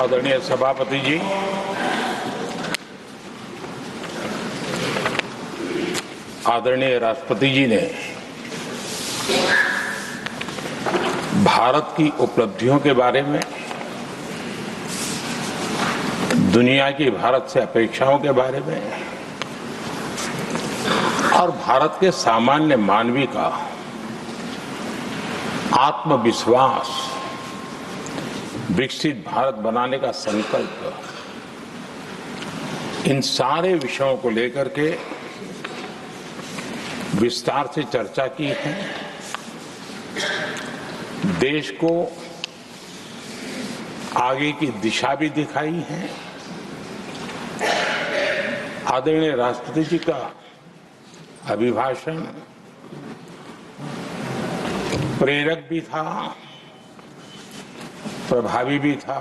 आदरणीय सभापति जी, आदरणीय राष्ट्रपति जी ने भारत की उपलब्धियों के बारे में, दुनिया की भारत से अपेक्षाओं के बारे में और भारत के सामान्य मानवी का आत्मविश्वास, विकसित भारत बनाने का संकल्प, इन सारे विषयों को लेकर के विस्तार से चर्चा की है। देश को आगे की दिशा भी दिखाई है। आदरणीय राष्ट्रपति जी का अभिभाषण प्रेरक भी था, प्रभावी भी था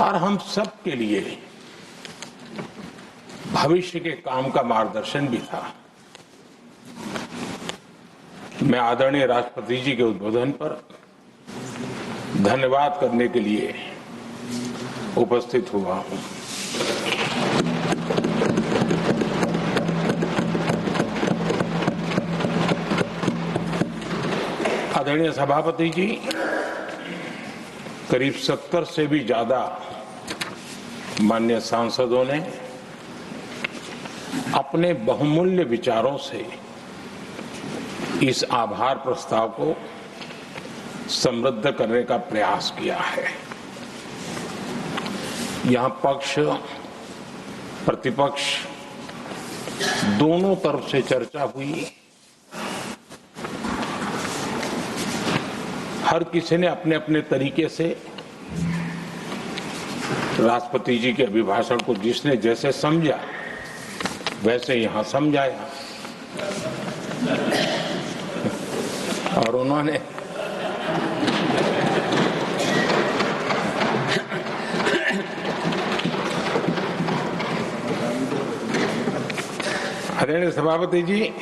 और हम सब के लिए भविष्य के काम का मार्गदर्शन भी था। मैं आदरणीय राष्ट्रपति जी के उद्बोधन पर धन्यवाद करने के लिए उपस्थित हुआ हूं। आदरणीय सभापति जी, करीब 70 से भी ज्यादा माननीय सांसदों ने अपने बहुमूल्य विचारों से इस आभार प्रस्ताव को समृद्ध करने का प्रयास किया है। यहां पक्ष प्रतिपक्ष दोनों तरफ से चर्चा हुई। हर किसी ने अपने अपने तरीके से राष्ट्रपति जी के अभिभाषण को जिसने जैसे समझा वैसे यहां समझाया और उन्होंने आदरणीय सभापति जी,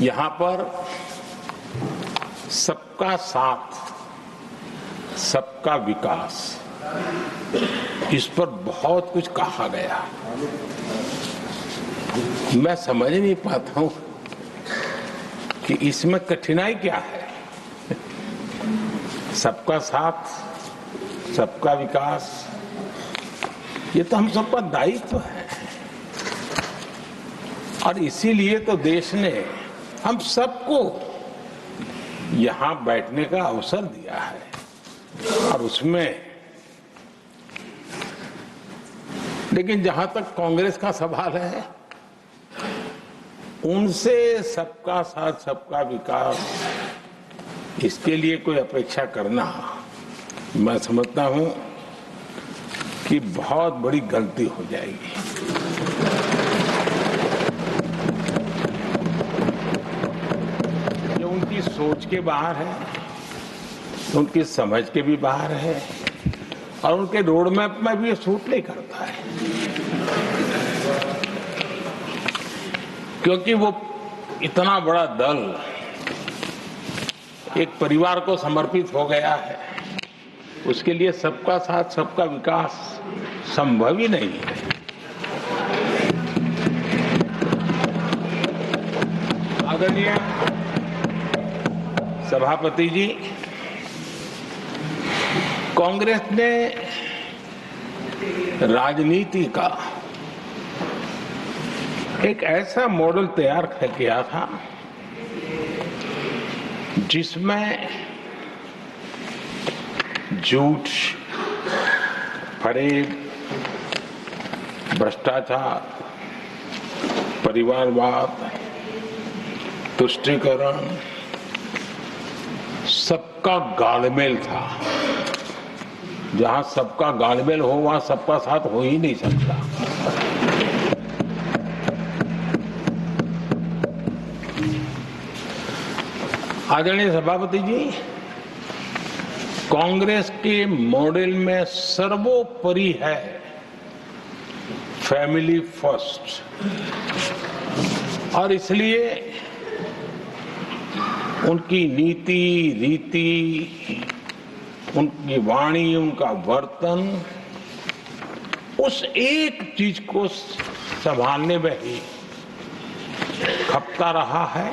यहां पर सबका साथ, सबका विकास, इस पर बहुत कुछ कहा गया। मैं समझ नहीं पाता हूं कि इसमें कठिनाई क्या है। सबका साथ, सबका विकास, ये तो हम सबका दायित्व है और इसीलिए तो देश ने हम सबको यहां बैठने का अवसर दिया है और उसमें, लेकिन जहां तक कांग्रेस का सवाल है, उनसे सबका साथ, सबका विकास, इसके लिए कोई अपेक्षा करना, मैं समझता हूं कि बहुत बड़ी गलती हो जाएगी। ये उनकी सोच के बाहर है, उनकी समझ के भी बाहर है और उनके रोड मैप में भी ये सूट नहीं करता है, क्योंकि वो इतना बड़ा दल एक परिवार को समर्पित हो गया है, उसके लिए सबका साथ, सबका विकास संभव ही नहीं है। आदरणीय सभापति जी, कांग्रेस ने राजनीति का एक ऐसा मॉडल तैयार किया था जिसमें झूठ, फरेब, भ्रष्टाचार, परिवारवाद, तुष्टीकरण, सबका गालमेल था। जहां सबका गालमेल हो वहां सबका साथ हो ही नहीं सकता। आदरणीय सभापति जी, कांग्रेस के मॉडल में सर्वोपरि है फैमिली फर्स्ट और इसलिए उनकी नीति रीति, उनकी वाणी, उनका वर्तन, उस एक चीज को संभालने में ही खपता रहा है।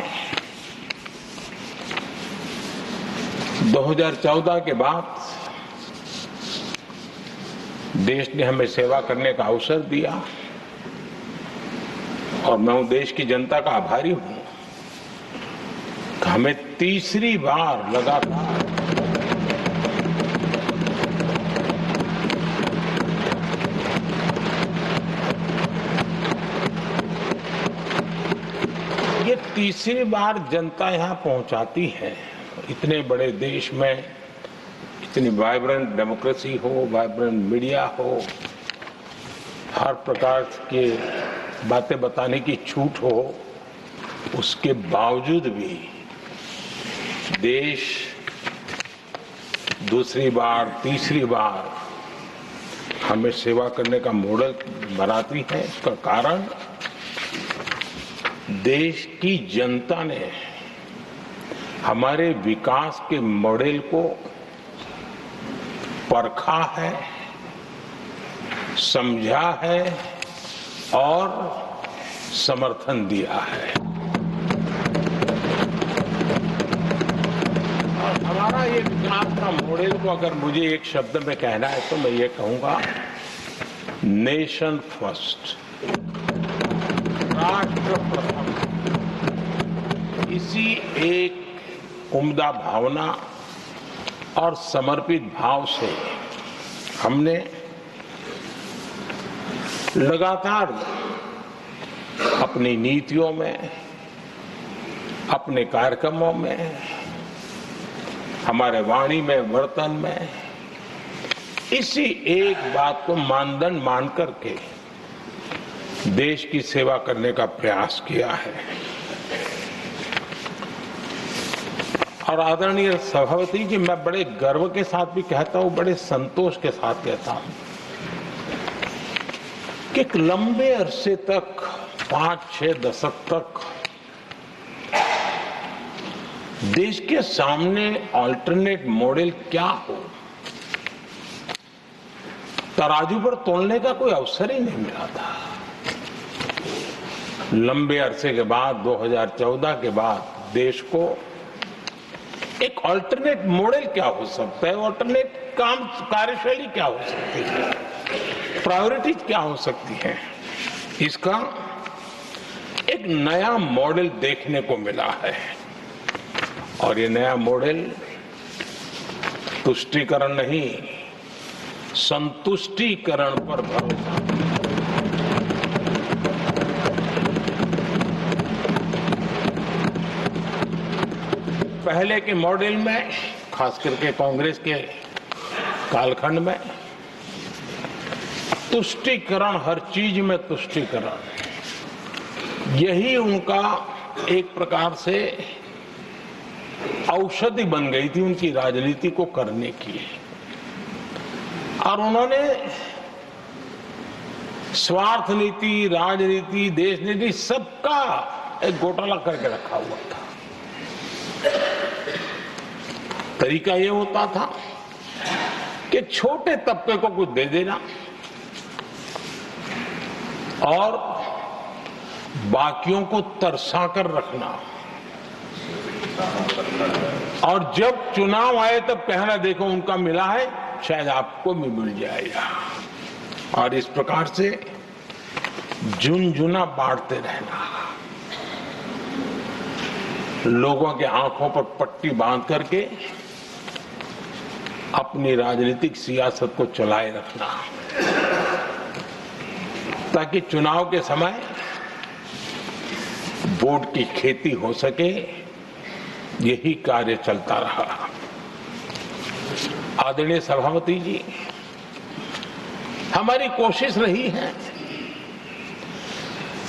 2014 के बाद देश ने हमें सेवा करने का अवसर दिया और मैं उन देश की जनता का आभारी हूं कि हमें तीसरी बार लगातार ये तीसरी बार जनता यहां पहुंचाती है। इतने बड़े देश में इतनी वाइब्रेंट डेमोक्रेसी हो, वाइब्रेंट मीडिया हो, हर प्रकार के बातें बताने की छूट हो, उसके बावजूद भी देश दूसरी बार तीसरी बार हमें सेवा करने का मॉडल बनाती है। इसका कारण देश की जनता ने हमारे विकास के मॉडल को परखा है, समझा है और समर्थन दिया है। और हमारा ये विकास का मॉडल को अगर मुझे एक शब्द में कहना है तो मैं ये कहूंगा, नेशन फर्स्ट, राष्ट्र प्रथम। इसी एक उम्दा भावना और समर्पित भाव से हमने लगातार अपनी नीतियों में, अपने कार्यक्रमों में, हमारे वाणी में, वर्तन में इसी एक बात को मानदंड मान करके देश की सेवा करने का प्रयास किया है। और आदरणीय सभापति जी, मैं बड़े गर्व के साथ भी कहता हूं, बड़े संतोष के साथ कहता हूं कि एक लंबे अरसे तक, 5-6 दशक तक देश के सामने अल्टरनेट मॉडल क्या हो, तराजू पर तोलने का कोई अवसर ही नहीं मिला था। लंबे अरसे के बाद 2014 के बाद देश को एक अल्टरनेट मॉडल क्या हो सकता है, अल्टरनेट कार्यशैली क्या हो सकती है, प्रायोरिटीज क्या हो सकती है, इसका एक नया मॉडल देखने को मिला है। और ये नया मॉडल तुष्टीकरण नहीं, संतुष्टीकरण पर भरोसा। पहले के मॉडल में, खास करके कांग्रेस के कालखंड में, तुष्टीकरण, हर चीज में तुष्टीकरण, यही उनका एक प्रकार से औषधि बन गई थी उनकी राजनीति को करने की। और उन्होंने स्वार्थ नीति, राजनीति, देश नीति, सबका एक घोटाला करके रखा हुआ था। तरीका ये होता था कि छोटे तबके को कुछ दे देना और बाकियों को तरसा कर रखना, और जब चुनाव आए तब कहना, देखो उनका मिला है, शायद आपको भी मिल जाएगा। और इस प्रकार से झुनझुना बांटते रहना, लोगों के आंखों पर पट्टी बांध करके अपनी राजनीतिक सियासत को चलाए रखना, ताकि चुनाव के समय वोट की खेती हो सके। यही कार्य चलता रहा। आदरणीय सभापति जी, हमारी कोशिश रही है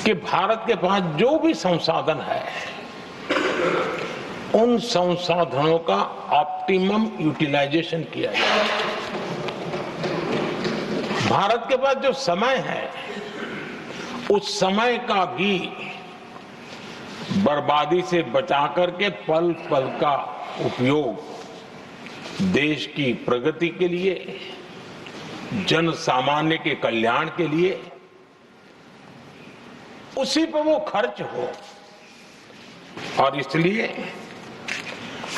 कि भारत के पास जो भी संसाधन है, उन संसाधनों का ऑप्टिमम यूटिलाइजेशन किया जाए। भारत के पास जो समय है, उस समय का भी बर्बादी से बचा करके पल पल का उपयोग देश की प्रगति के लिए, जन सामान्य के कल्याण के लिए, उसी पर वो खर्च हो। और इसलिए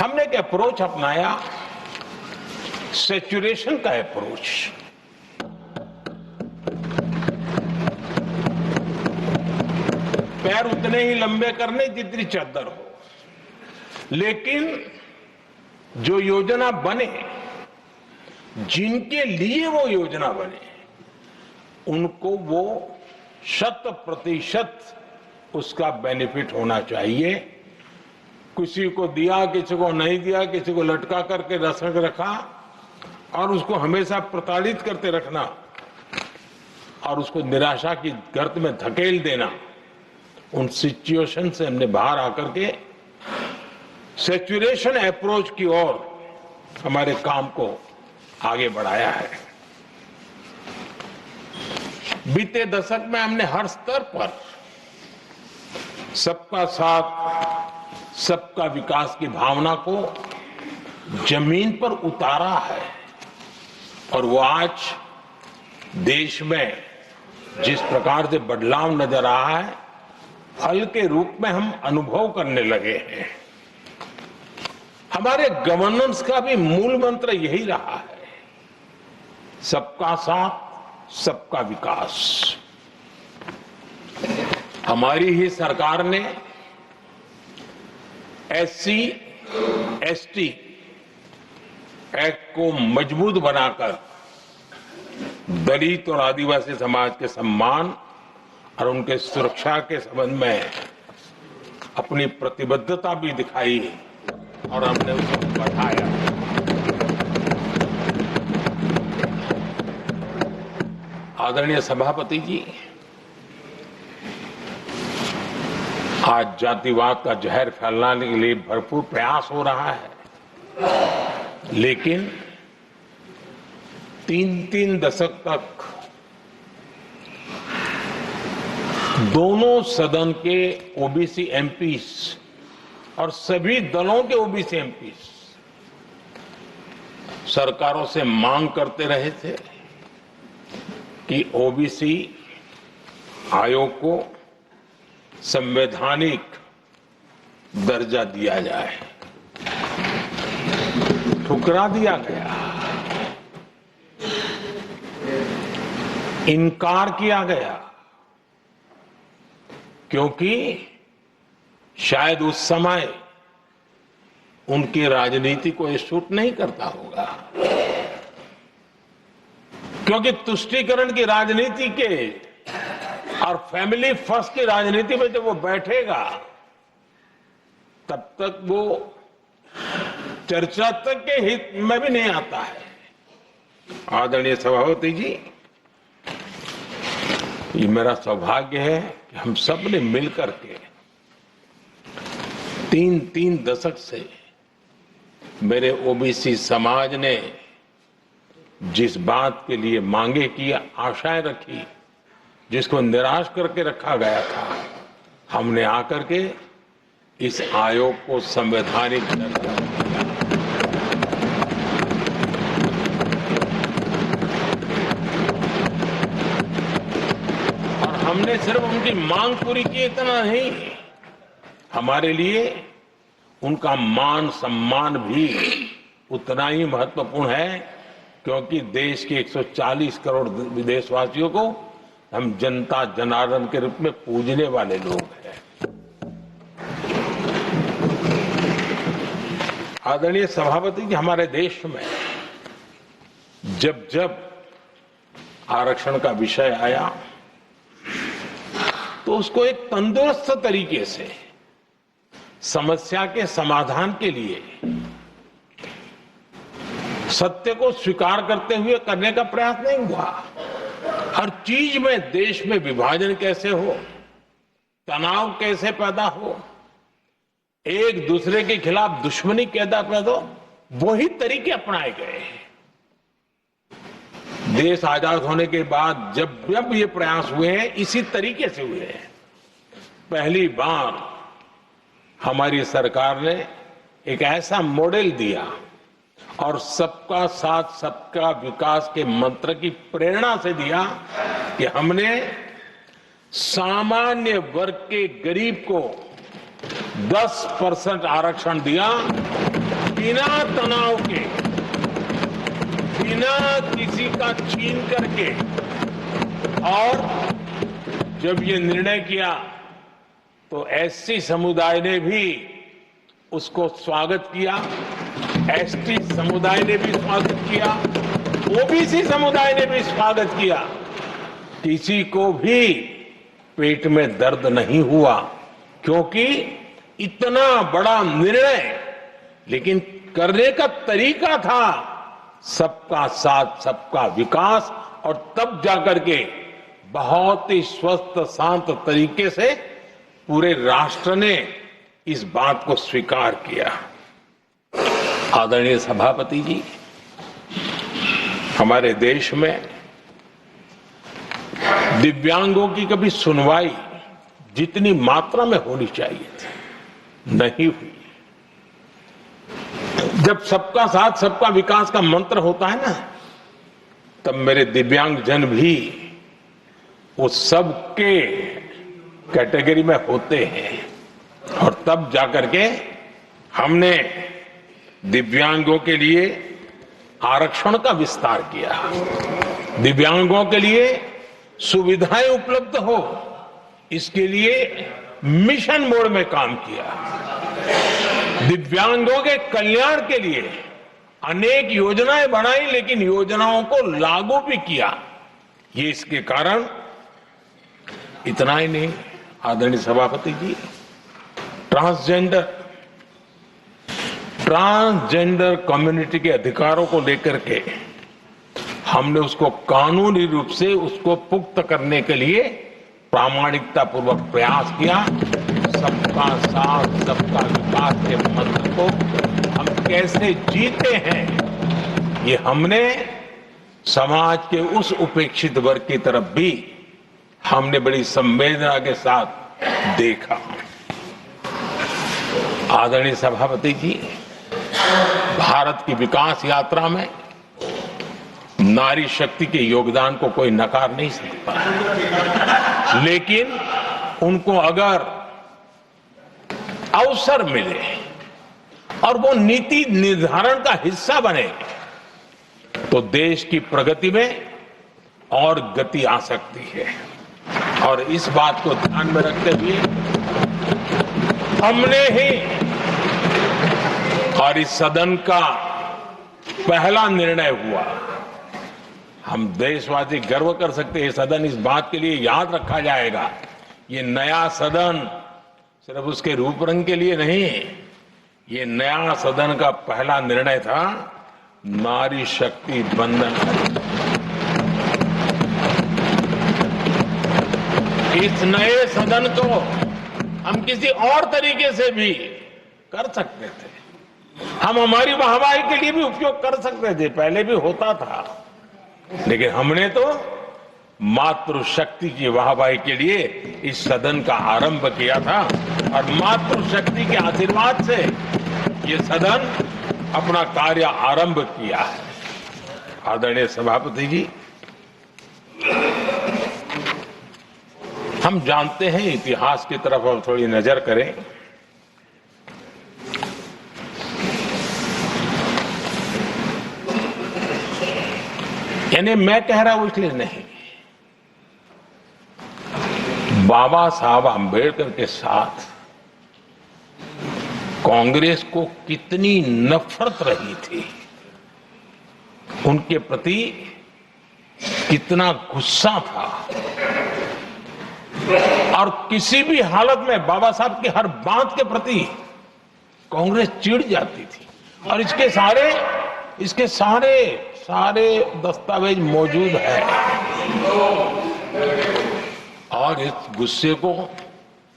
हमने एक अप्रोच अपनाया, सैचुरेशन का अप्रोच। पैर उतने ही लंबे करने जितनी चादर हो, लेकिन जो योजना बने, जिनके लिए वो योजना बने, उनको वो 100% उसका बेनिफिट होना चाहिए। किसी को दिया, किसी को नहीं दिया, किसी को लटका करके रख रखा और उसको हमेशा प्रताड़ित करते रखना और उसको निराशा की गर्त में धकेल देना, उन सिचुएशन से हमने बाहर आकर के सैचुरेशन अप्रोच की ओर हमारे काम को आगे बढ़ाया है। बीते दशक में हमने हर स्तर पर सबका साथ, सबका विकास की भावना को जमीन पर उतारा है और वो आज देश में जिस प्रकार से बदलाव नजर आ रहा है, फल के रूप में हम अनुभव करने लगे हैं। हमारे गवर्नेंस का भी मूल मंत्र यही रहा है, सबका साथ, सबका विकास। हमारी ही सरकार ने SC ST एक्ट को मजबूत बनाकर दलित और आदिवासी समाज के सम्मान और उनके सुरक्षा के संबंध में अपनी प्रतिबद्धता भी दिखाई और हमने उसको बढ़ाया। आदरणीय सभापति जी, आज जातिवाद का जहर फैलाने के लिए भरपूर प्रयास हो रहा है, लेकिन 3-3 दशक तक दोनों सदन के ओबीसी एमपीस और सभी दलों के ओबीसी एमपीस सरकारों से मांग करते रहे थे कि ओबीसी आयोग को संवैधानिक दर्जा दिया जाए। ठुकरा दिया गया, इनकार किया गया, क्योंकि शायद उस समय उनकी राजनीति को ये सूट नहीं करता होगा, क्योंकि तुष्टीकरण की राजनीति के और फैमिली फर्स्ट की राजनीति में जब वो बैठेगा तब तक वो चर्चा तक के हित में भी नहीं आता है। आदरणीय सभापति जी, ये मेरा सौभाग्य है कि हम सब ने मिलकर के 3-3 दशक से मेरे ओबीसी समाज ने जिस बात के लिए मांगे की, आशाएं रखी, जिसको निराश करके रखा गया था, हमने आकर के इस आयोग को संवैधानिक दर्जा दिया। और हमने सिर्फ उनकी मांग पूरी की इतना नहीं, हमारे लिए उनका मान सम्मान भी उतना ही महत्वपूर्ण है, क्योंकि देश के 140 करोड़ देशवासियों को हम जनता जनार्दन के रूप में पूजने वाले लोग हैं। आदरणीय सभापति जी, हमारे देश में जब जब आरक्षण का विषय आया तो उसको एक तंदुरुस्त तरीके से समस्या के समाधान के लिए सत्य को स्वीकार करते हुए करने का प्रयास नहीं हुआ। हर चीज में देश में विभाजन कैसे हो, तनाव कैसे पैदा हो, एक दूसरे के खिलाफ दुश्मनी कैसे पैदा हो, वही तरीके अपनाए गए। देश आजाद होने के बाद जब जब ये प्रयास हुए हैं, इसी तरीके से हुए हैं। पहली बार हमारी सरकार ने एक ऐसा मॉडल दिया और सबका साथ सबका विकास के मंत्र की प्रेरणा से दिया कि हमने सामान्य वर्ग के गरीब को 10% आरक्षण दिया, बिना तनाव के, बिना किसी का छीन करके। और जब ये निर्णय किया तो एससी समुदाय ने भी उसको स्वागत किया, एसटी समुदाय ने भी स्वागत किया, ओबीसी समुदाय ने भी स्वागत किया। किसी को भी पेट में दर्द नहीं हुआ, क्योंकि इतना बड़ा निर्णय, लेकिन करने का तरीका था सबका साथ सबका विकास। और तब जाकर के बहुत ही स्वस्थ शांत तरीके से पूरे राष्ट्र ने इस बात को स्वीकार किया। आदरणीय सभापति जी, हमारे देश में दिव्यांगों की कभी सुनवाई जितनी मात्रा में होनी चाहिए थी नहीं हुई। जब सबका साथ सबका विकास का मंत्र होता है ना, तब मेरे दिव्यांग जन भी उस सबके कैटेगरी में होते हैं। और तब जाकर के हमने दिव्यांगों के लिए आरक्षण का विस्तार किया, दिव्यांगों के लिए सुविधाएं उपलब्ध हो, इसके लिए मिशन मोड में काम किया। दिव्यांगों के कल्याण के लिए अनेक योजनाएं बनाई, लेकिन योजनाओं को लागू भी किया। ये इसके कारण इतना ही नहीं, आदरणीय सभापति जी, ट्रांसजेंडर कम्युनिटी के अधिकारों को लेकर के हमने उसको कानूनी रूप से उसको पुख्त करने के लिए प्रामाणिकता पूर्वक प्रयास किया। सबका साथ सबका विकास के मंत्र को हम कैसे जीते हैं, ये हमने समाज के उस उपेक्षित वर्ग की तरफ भी हमने बड़ी संवेदना के साथ देखा। आदरणीय सभापति जी, भारत की विकास यात्रा में नारी शक्ति के योगदान को कोई नकार नहीं सकता, लेकिन उनको अगर अवसर मिले और वो नीति निर्धारण का हिस्सा बने तो देश की प्रगति में और गति आ सकती है। और इस बात को ध्यान में रखते हुए हमने ही, और इस सदन का पहला निर्णय हुआ, हम देशवासी गर्व कर सकते हैं, सदन इस बात के लिए याद रखा जाएगा, ये नया सदन सिर्फ उसके रूप रंग के लिए नहीं, ये नया सदन का पहला निर्णय था नारी शक्ति बंधन। इस नए सदन को हम किसी और तरीके से भी कर सकते थे, हम हमारी वाहवाही के लिए भी उपयोग कर सकते थे, पहले भी होता था, लेकिन हमने तो मातृशक्ति की वाहवाही के लिए इस सदन का आरंभ किया था। और मातृशक्ति के आशीर्वाद से ये सदन अपना कार्य आरंभ किया है। आदरणीय सभापति जी, हम जानते हैं, इतिहास की तरफ अब थोड़ी नजर करें। यानी मैं कह रहा हूं इसलिए नहीं, बाबा साहब आंबेडकर के साथ कांग्रेस को कितनी नफरत रही थी, उनके प्रति कितना गुस्सा था, और किसी भी हालत में बाबा साहब की हर बात के प्रति कांग्रेस चिढ़ जाती थी। और इसके सारे दस्तावेज मौजूद है। और इस गुस्से को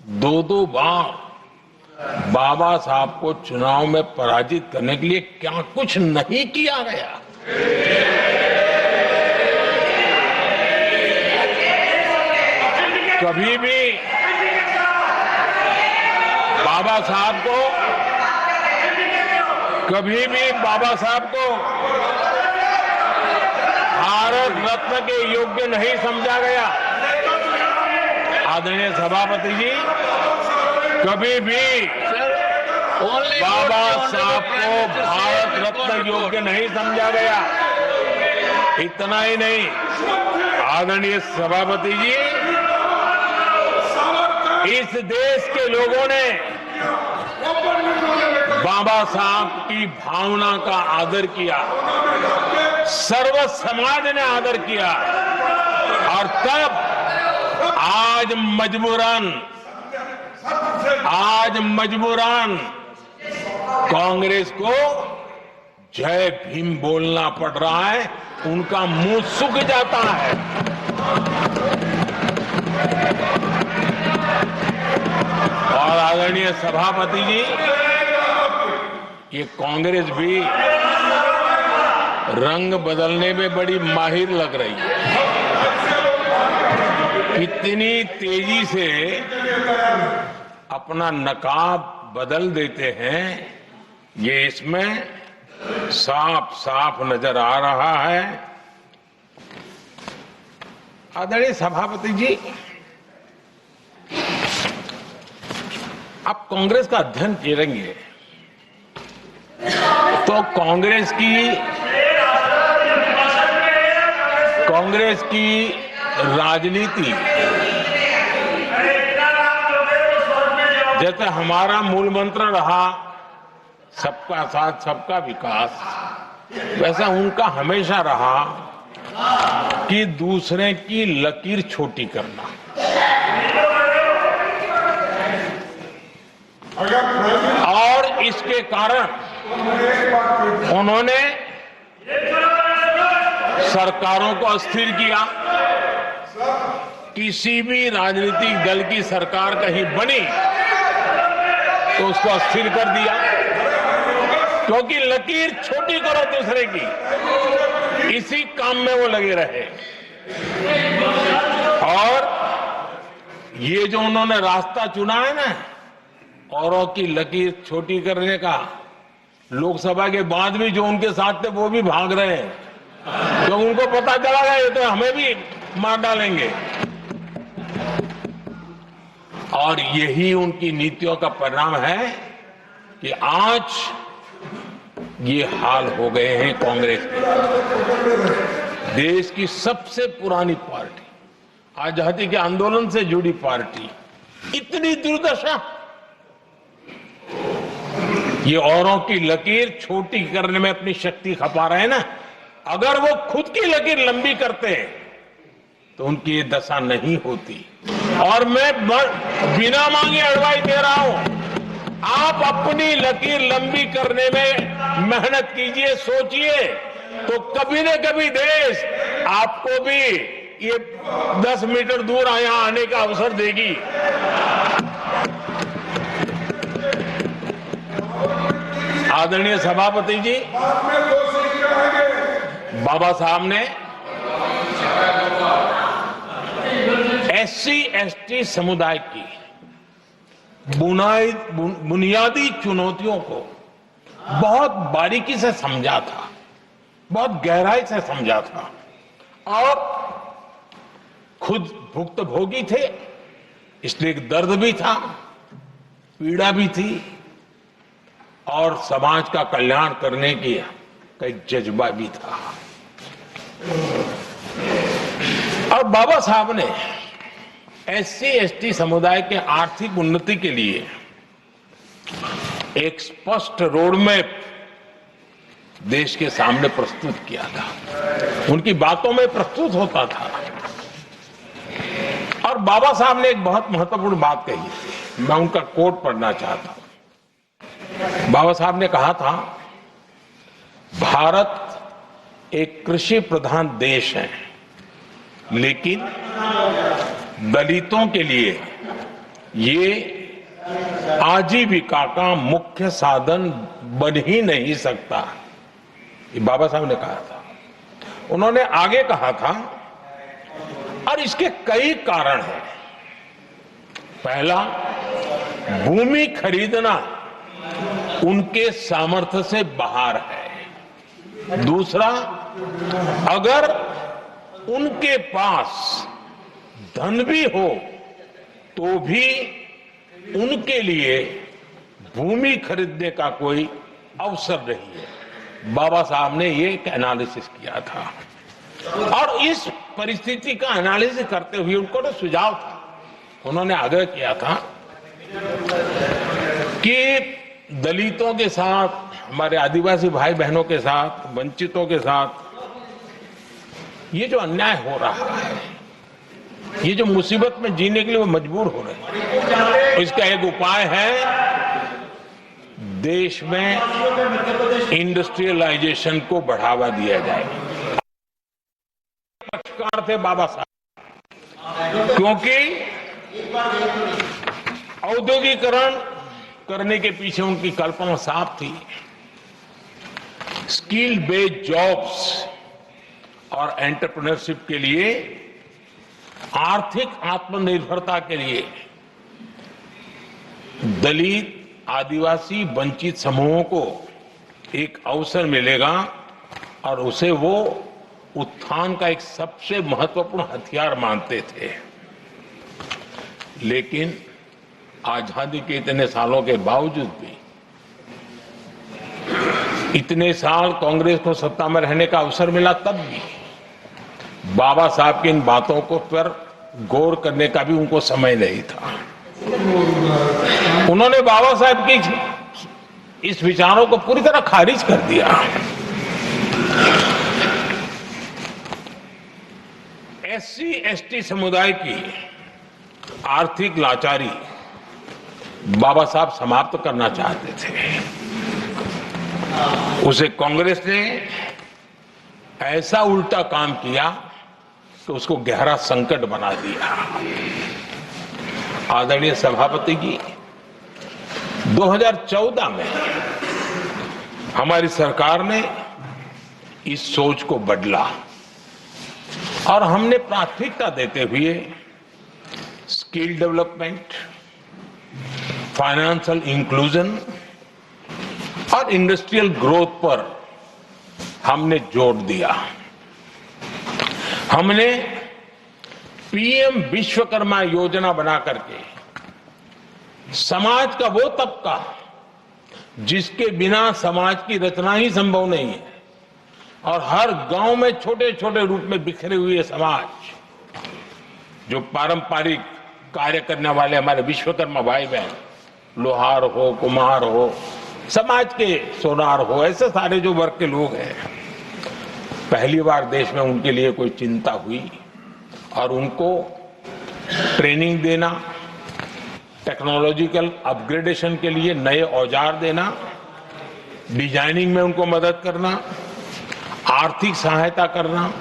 दो बार बाबा साहब को चुनाव में पराजित करने के लिए क्या कुछ नहीं किया गया। कभी भी बाबा साहब को कभी भी बाबा साहब को भारत रत्न के योग्य नहीं समझा गया। आदरणीय सभापति जी, कभी भी बाबा साहब को भारत रत्न योग्य नहीं समझा गया। इतना ही नहीं, आदरणीय सभापति जी, इस देश के लोगों ने बाबा साहब की भावना का आदर किया, सर्व समाज ने आदर किया, और तब आज मजबूरन कांग्रेस को जय भीम बोलना पड़ रहा है, उनका मुंह सूख जाता है। और आदरणीय सभापति जी, ये कांग्रेस भी रंग बदलने में बड़ी माहिर लग रही है। इतनी तेजी से अपना नकाब बदल देते हैं, ये इसमें साफ साफ नजर आ रहा है। आदरणीय सभापति जी, आप कांग्रेस का अध्ययन करेंगे तो कांग्रेस की राजनीति, जैसे हमारा मूल मंत्र रहा सबका साथ सबका विकास, वैसा उनका हमेशा रहा कि दूसरे की लकीर छोटी करना। और इसके कारण उन्होंने सरकारों को अस्थिर किया। किसी भी राजनीतिक दल की सरकार कहीं बनी तो उसको अस्थिर कर दिया, क्योंकि लकीर छोटी करो दूसरे की, इसी काम में वो लगे रहे। और ये जो उन्होंने रास्ता चुना है ना, औरों की लकीर छोटी करने का, लोकसभा के बाद भी जो उनके साथ थे वो भी भाग रहे हैं, तो उनको पता चला गया ये तो हमें भी मार डालेंगे। और यही उनकी नीतियों का परिणाम है कि आज ये हाल हो गए हैं कांग्रेस के। देश की सबसे पुरानी पार्टी, आजादी के आंदोलन से जुड़ी पार्टी, इतनी दुर्दशा। ये औरों की लकीर छोटी करने में अपनी शक्ति खपा रहे हैं ना, अगर वो खुद की लकीर लंबी करते तो उनकी ये दशा नहीं होती। और मैं बिना मांगे एडवाइस दे रहा हूं, आप अपनी लकीर लंबी करने में मेहनत कीजिए, सोचिए, तो कभी न कभी देश आपको भी ये 10 मीटर दूर यहां आने का अवसर देगी। आदरणीय सभापति जी, बाबा साहब ने SC ST समुदाय की बुनियादी चुनौतियों को बहुत बारीकी से समझा था, बहुत गहराई से समझा था, और खुद भुक्तभोगी थे, इसलिए एक दर्द भी था, पीड़ा भी थी, और समाज का कल्याण करने की का एक जज्बा भी था। और बाबा साहब ने SC ST समुदाय के आर्थिक उन्नति के लिए एक स्पष्ट रोडमैप देश के सामने प्रस्तुत किया था, उनकी बातों में प्रस्तुत होता था। और बाबा साहब ने एक बहुत महत्वपूर्ण बात कही थी, मैं उनका कोट पढ़ना चाहता हूं। बाबा साहब ने कहा था, भारत एक कृषि प्रधान देश है, लेकिन दलितों के लिए ये आजीविका का मुख्य साधन बन ही नहीं सकता। ये बाबा साहब ने कहा था। उन्होंने आगे कहा था, और इसके कई कारण हैं। पहला, भूमि खरीदना उनके सामर्थ्य से बाहर है। दूसरा, अगर उनके पास धन भी हो तो भी उनके लिए भूमि खरीदने का कोई अवसर नहीं है। बाबा साहब ने ये एक एनालिसिस किया था और इस परिस्थिति का एनालिसिस करते हुए उनको तो सुझाव था, उन्होंने आग्रह किया था कि दलितों के साथ, हमारे आदिवासी भाई बहनों के साथ, वंचितों के साथ ये जो अन्याय हो रहा है, ये जो मुसीबत में जीने के लिए वो मजबूर हो रहे हैं, इसका एक उपाय है देश में इंडस्ट्रियलाइजेशन को बढ़ावा दिया जाए। पक्षकार थे बाबा साहब, क्योंकि औद्योगिकरण करने के पीछे उनकी कल्पना साफ थी। स्किल बेस्ड जॉब्स और एंटरप्रेन्योरशिप के लिए, आर्थिक आत्मनिर्भरता के लिए दलित, आदिवासी, वंचित समूहों को एक अवसर मिलेगा और उसे वो उत्थान का एक सबसे महत्वपूर्ण हथियार मानते थे। लेकिन आजादी के इतने सालों के बावजूद भी, इतने साल कांग्रेस को सत्ता में रहने का अवसर मिला, तब भी बाबा साहब की इन बातों को पर गौर करने का भी उनको समय नहीं था। उन्होंने बाबा साहब की इस विचारों को पूरी तरह खारिज कर दिया। एससी एसटी समुदाय की आर्थिक लाचारी बाबा साहब समाप्त करना चाहते थे। उसे कांग्रेस ने ऐसा उल्टा काम किया कि उसको गहरा संकट बना दिया। आदरणीय सभापति जी, 2014 में हमारी सरकार ने इस सोच को बदला और हमने प्राथमिकता देते हुए स्किल डेवलपमेंट, फाइनेंशियल इंक्लूजन और इंडस्ट्रियल ग्रोथ पर हमने जोर दिया। हमने पीएम विश्वकर्मा योजना बना करके समाज का वो तबका जिसके बिना समाज की रचना ही संभव नहीं है, और हर गांव में छोटे छोटे रूप में बिखरे हुए समाज, जो पारंपरिक कार्य करने वाले हमारे विश्वकर्मा भाई बहन, लोहार हो, कुम्हार हो, समाज के सोनार हो, ऐसे सारे जो वर्ग के लोग हैं, पहली बार देश में उनके लिए कोई चिंता हुई और उनको ट्रेनिंग देना, टेक्नोलॉजिकल अपग्रेडेशन के लिए नए औजार देना, डिजाइनिंग में उनको मदद करना, आर्थिक सहायता करना,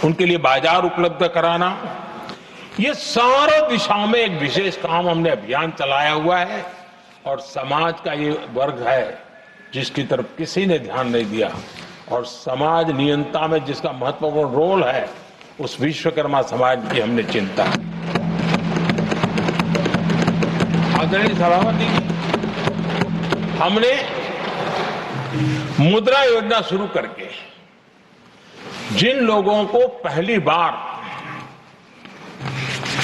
उनके लिए बाजार उपलब्ध कराना, ये सारे दिशाओं में एक विशेष काम हमने अभियान चलाया हुआ है। और समाज का ये वर्ग है जिसकी तरफ किसी ने ध्यान नहीं दिया, और समाज नियंत्रण में जिसका महत्वपूर्ण रोल है, उस विश्वकर्मा समाज की हमने चिंता। आदरणीय सभापति जी, हमने मुद्रा योजना शुरू करके जिन लोगों को पहली बार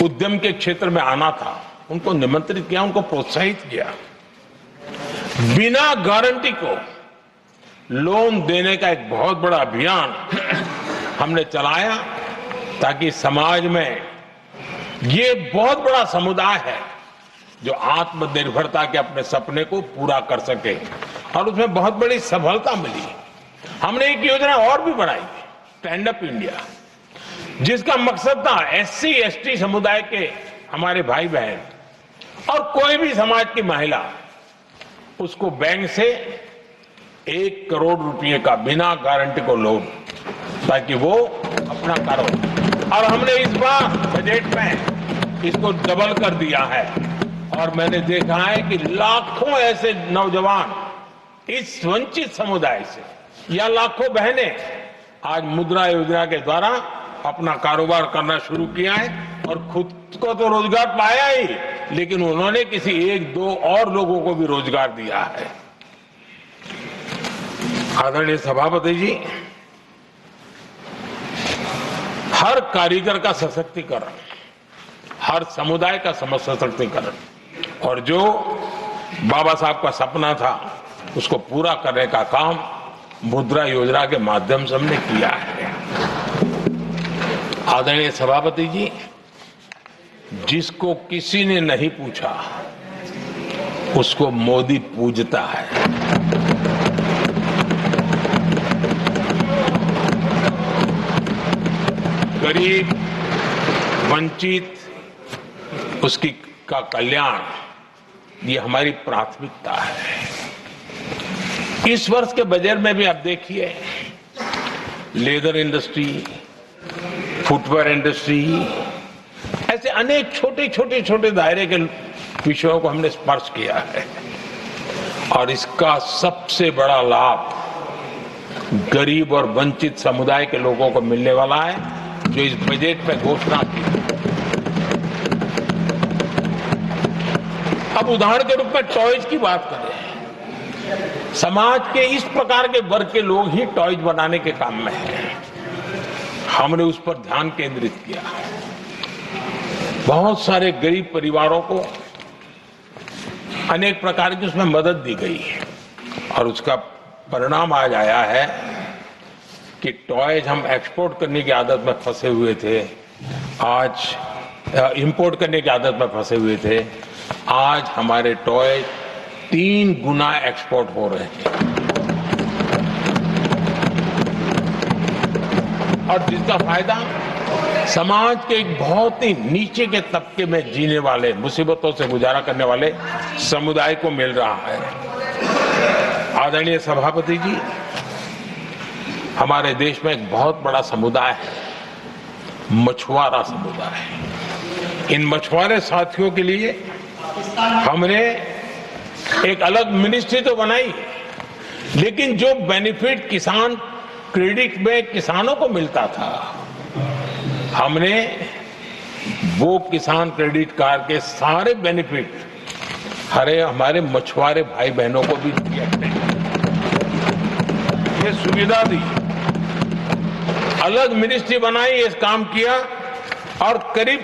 उद्यम के क्षेत्र में आना था, उनको निमंत्रित किया, उनको प्रोत्साहित किया। बिना गारंटी को लोन देने का एक बहुत बड़ा अभियान हमने चलाया, ताकि समाज में ये बहुत बड़ा समुदाय है जो आत्मनिर्भरता के अपने सपने को पूरा कर सके, और उसमें बहुत बड़ी सफलता मिली। हमने एक योजना और भी बनाई, स्टैंड अप इंडिया, जिसका मकसद था एससी एसटी समुदाय के हमारे भाई बहन और कोई भी समाज की महिला, उसको बैंक से 1 करोड़ रुपए का बिना गारंटी को लोन, ताकि वो अपना कारोबार। और हमने इस बार बजट में इसको डबल कर दिया है, और मैंने देखा है कि लाखों ऐसे नौजवान इस वंचित समुदाय से, या लाखों बहनें आज मुद्रा योजना के द्वारा अपना कारोबार करना शुरू किया है, और खुद को तो रोजगार पाया ही, लेकिन उन्होंने किसी एक दो और लोगों को भी रोजगार दिया है। आदरणीय सभापति जी, हर कारीगर का सशक्तिकरण, हर समुदाय का सशक्तिकरण और जो बाबा साहब का सपना था उसको पूरा करने का काम मुद्रा योजना के माध्यम से हमने किया है। आदरणीय सभापति जी, जिसको किसी ने नहीं पूछा उसको मोदी पूजता है। गरीब, वंचित, उसकी का कल्याण, ये हमारी प्राथमिकता है। इस वर्ष के बजट में भी आप देखिए, लेदर इंडस्ट्री, फुटवेयर इंडस्ट्री, ऐसे अनेक छोटे दायरे के विषयों को हमने स्पर्श किया है और इसका सबसे बड़ा लाभ गरीब और वंचित समुदाय के लोगों को मिलने वाला है, जो इस बजट में घोषणा की। अब उदाहरण के रूप में टॉयज की बात करें, समाज के इस प्रकार के वर्ग के लोग ही टॉयज बनाने के काम में हैं। हमने उस पर ध्यान केंद्रित किया। बहुत सारे गरीब परिवारों को अनेक प्रकार की उसमें मदद दी गई और उसका परिणाम आज आया है कि टॉयज हम एक्सपोर्ट करने की आदत में फंसे हुए थे, आज इंपोर्ट करने की आदत में फंसे हुए थे, आज हमारे टॉय 3 गुना एक्सपोर्ट हो रहे हैं और जिसका फायदा समाज के एक बहुत ही नीचे के तबके में जीने वाले, मुसीबतों से गुजारा करने वाले समुदाय को मिल रहा है। आदरणीय सभापति जी, हमारे देश में एक बहुत बड़ा समुदाय है, मछुआरा समुदाय। इन मछुआरे साथियों के लिए हमने एक अलग मिनिस्ट्री तो बनाई, लेकिन जो बेनिफिट किसान क्रेडिट में किसानों को मिलता था, हमने वो किसान क्रेडिट कार्ड के सारे बेनिफिट हमारे मछुआरे भाई बहनों को भी दिए, ये सुविधा दी। अलग मिनिस्ट्री बनाई, ये काम किया और करीब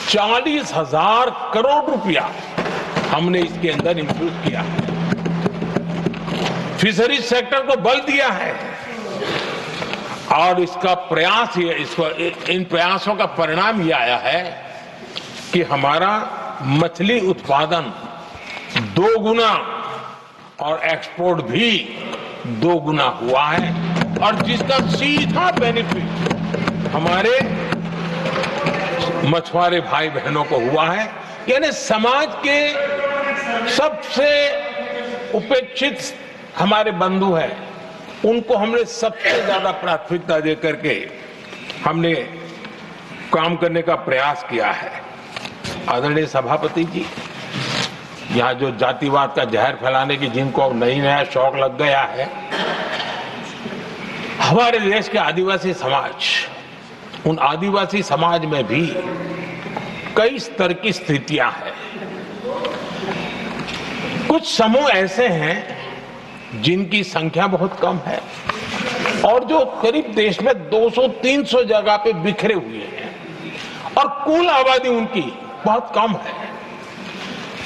40,000 करोड़ रुपया हमने इसके अंदर इंफ्यूज किया है। फिशरीज सेक्टर को बल दिया है और इसका प्रयास इन प्रयासों का परिणाम ये आया है कि हमारा मछली उत्पादन 2 गुना और एक्सपोर्ट भी 2 गुना हुआ है और जिसका सीधा बेनिफिट हमारे मछुआरे भाई बहनों को हुआ है। यानी समाज के सबसे उपेक्षित हमारे बंधु हैं, उनको हमने सबसे ज्यादा प्राथमिकता दे करके हमने काम करने का प्रयास किया है। आदरणीय सभापति जी, यहाँ जो जातिवाद का जहर फैलाने की जिनको नया शौक लग गया है, हमारे देश के आदिवासी समाज, उन आदिवासी समाज में भी कई स्तर की स्थितियां हैं। कुछ समूह ऐसे हैं जिनकी संख्या बहुत कम है और जो करीब देश में 200-300 जगह पे बिखरे हुए हैं और कुल आबादी उनकी बहुत कम है,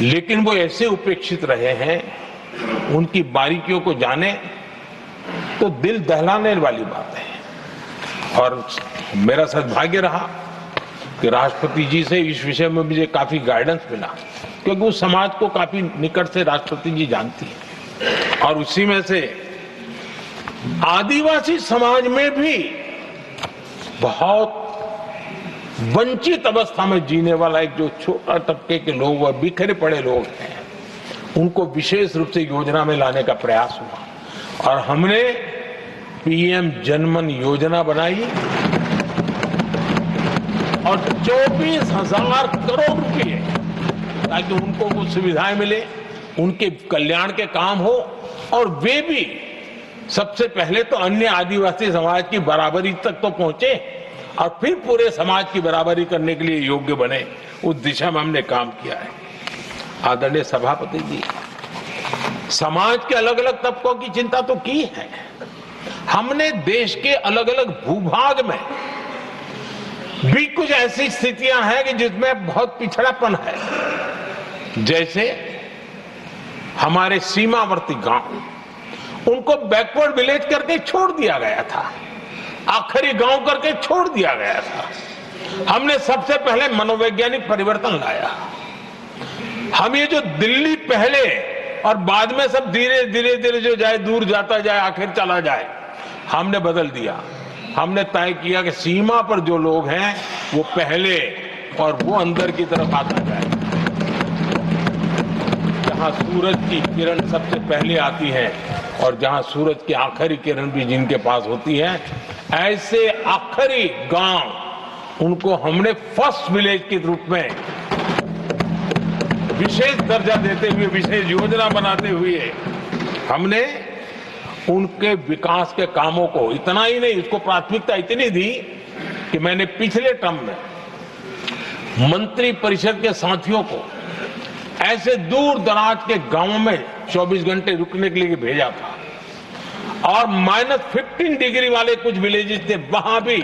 लेकिन वो ऐसे उपेक्षित रहे हैं, उनकी बारीकियों को जाने तो दिल दहलाने वाली बात है। और मेरा सद्भाग्य रहा कि राष्ट्रपति जी से इस विषय में मुझे काफी गाइडेंस मिला, क्योंकि उस समाज को काफी निकट से राष्ट्रपति जी जानती है और उसी में से आदिवासी समाज में भी बहुत वंचित अवस्था में जीने वाला एक जो छोटा तबके के लोग व बिखरे पड़े लोग हैं, उनको विशेष रूप से योजना में लाने का प्रयास हुआ और हमने पीएम जनमन योजना बनाई और 24,000 करोड़ रुपए ताकि उनको कुछ सुविधाएं मिले, उनके कल्याण के काम हो और वे भी सबसे पहले तो अन्य आदिवासी समाज की बराबरी तक तो पहुंचे और फिर पूरे समाज की बराबरी करने के लिए योग्य बने। उस दिशा में हमने काम किया है। आदरणीय सभापति जी, समाज के अलग अलग तबकों की चिंता तो की है। हमने देश के अलग अलग भूभाग में भी कुछ ऐसी स्थितियां हैं कि जिसमें बहुत पिछड़ापन है। जैसे हमारे सीमावर्ती गांव, उनको बैकवर्ड विलेज करके छोड़ दिया गया था, आखिरी गांव करके छोड़ दिया गया था। हमने सबसे पहले मनोवैज्ञानिक परिवर्तन लाया। हम ये जो दिल्ली पहले और बाद में सब धीरे धीरे जो जाए दूर जाता जाए आखिर चला जाए, हमने बदल दिया। हमने तय किया कि सीमा पर जो लोग हैं वो पहले और वो अंदर की तरफ आता जाए। जहां सूरज की किरण सबसे पहले आती है और जहां सूरज की आखिरी किरण भी जिनके पास होती है, ऐसे आखिरी गांव उनको हमने फर्स्ट विलेज के रूप में विशेष दर्जा देते हुए, विशेष योजना बनाते हुए हमने उनके विकास के कामों को, इतना ही नहीं, उसको प्राथमिकता इतनी दी कि मैंने पिछले टर्म में मंत्री परिषद के साथियों को ऐसे दूर दराज के गांवों में 24 घंटे रुकने के लिए भेजा था। और -15 डिग्री वाले कुछ विलेजेस थे, वहां भी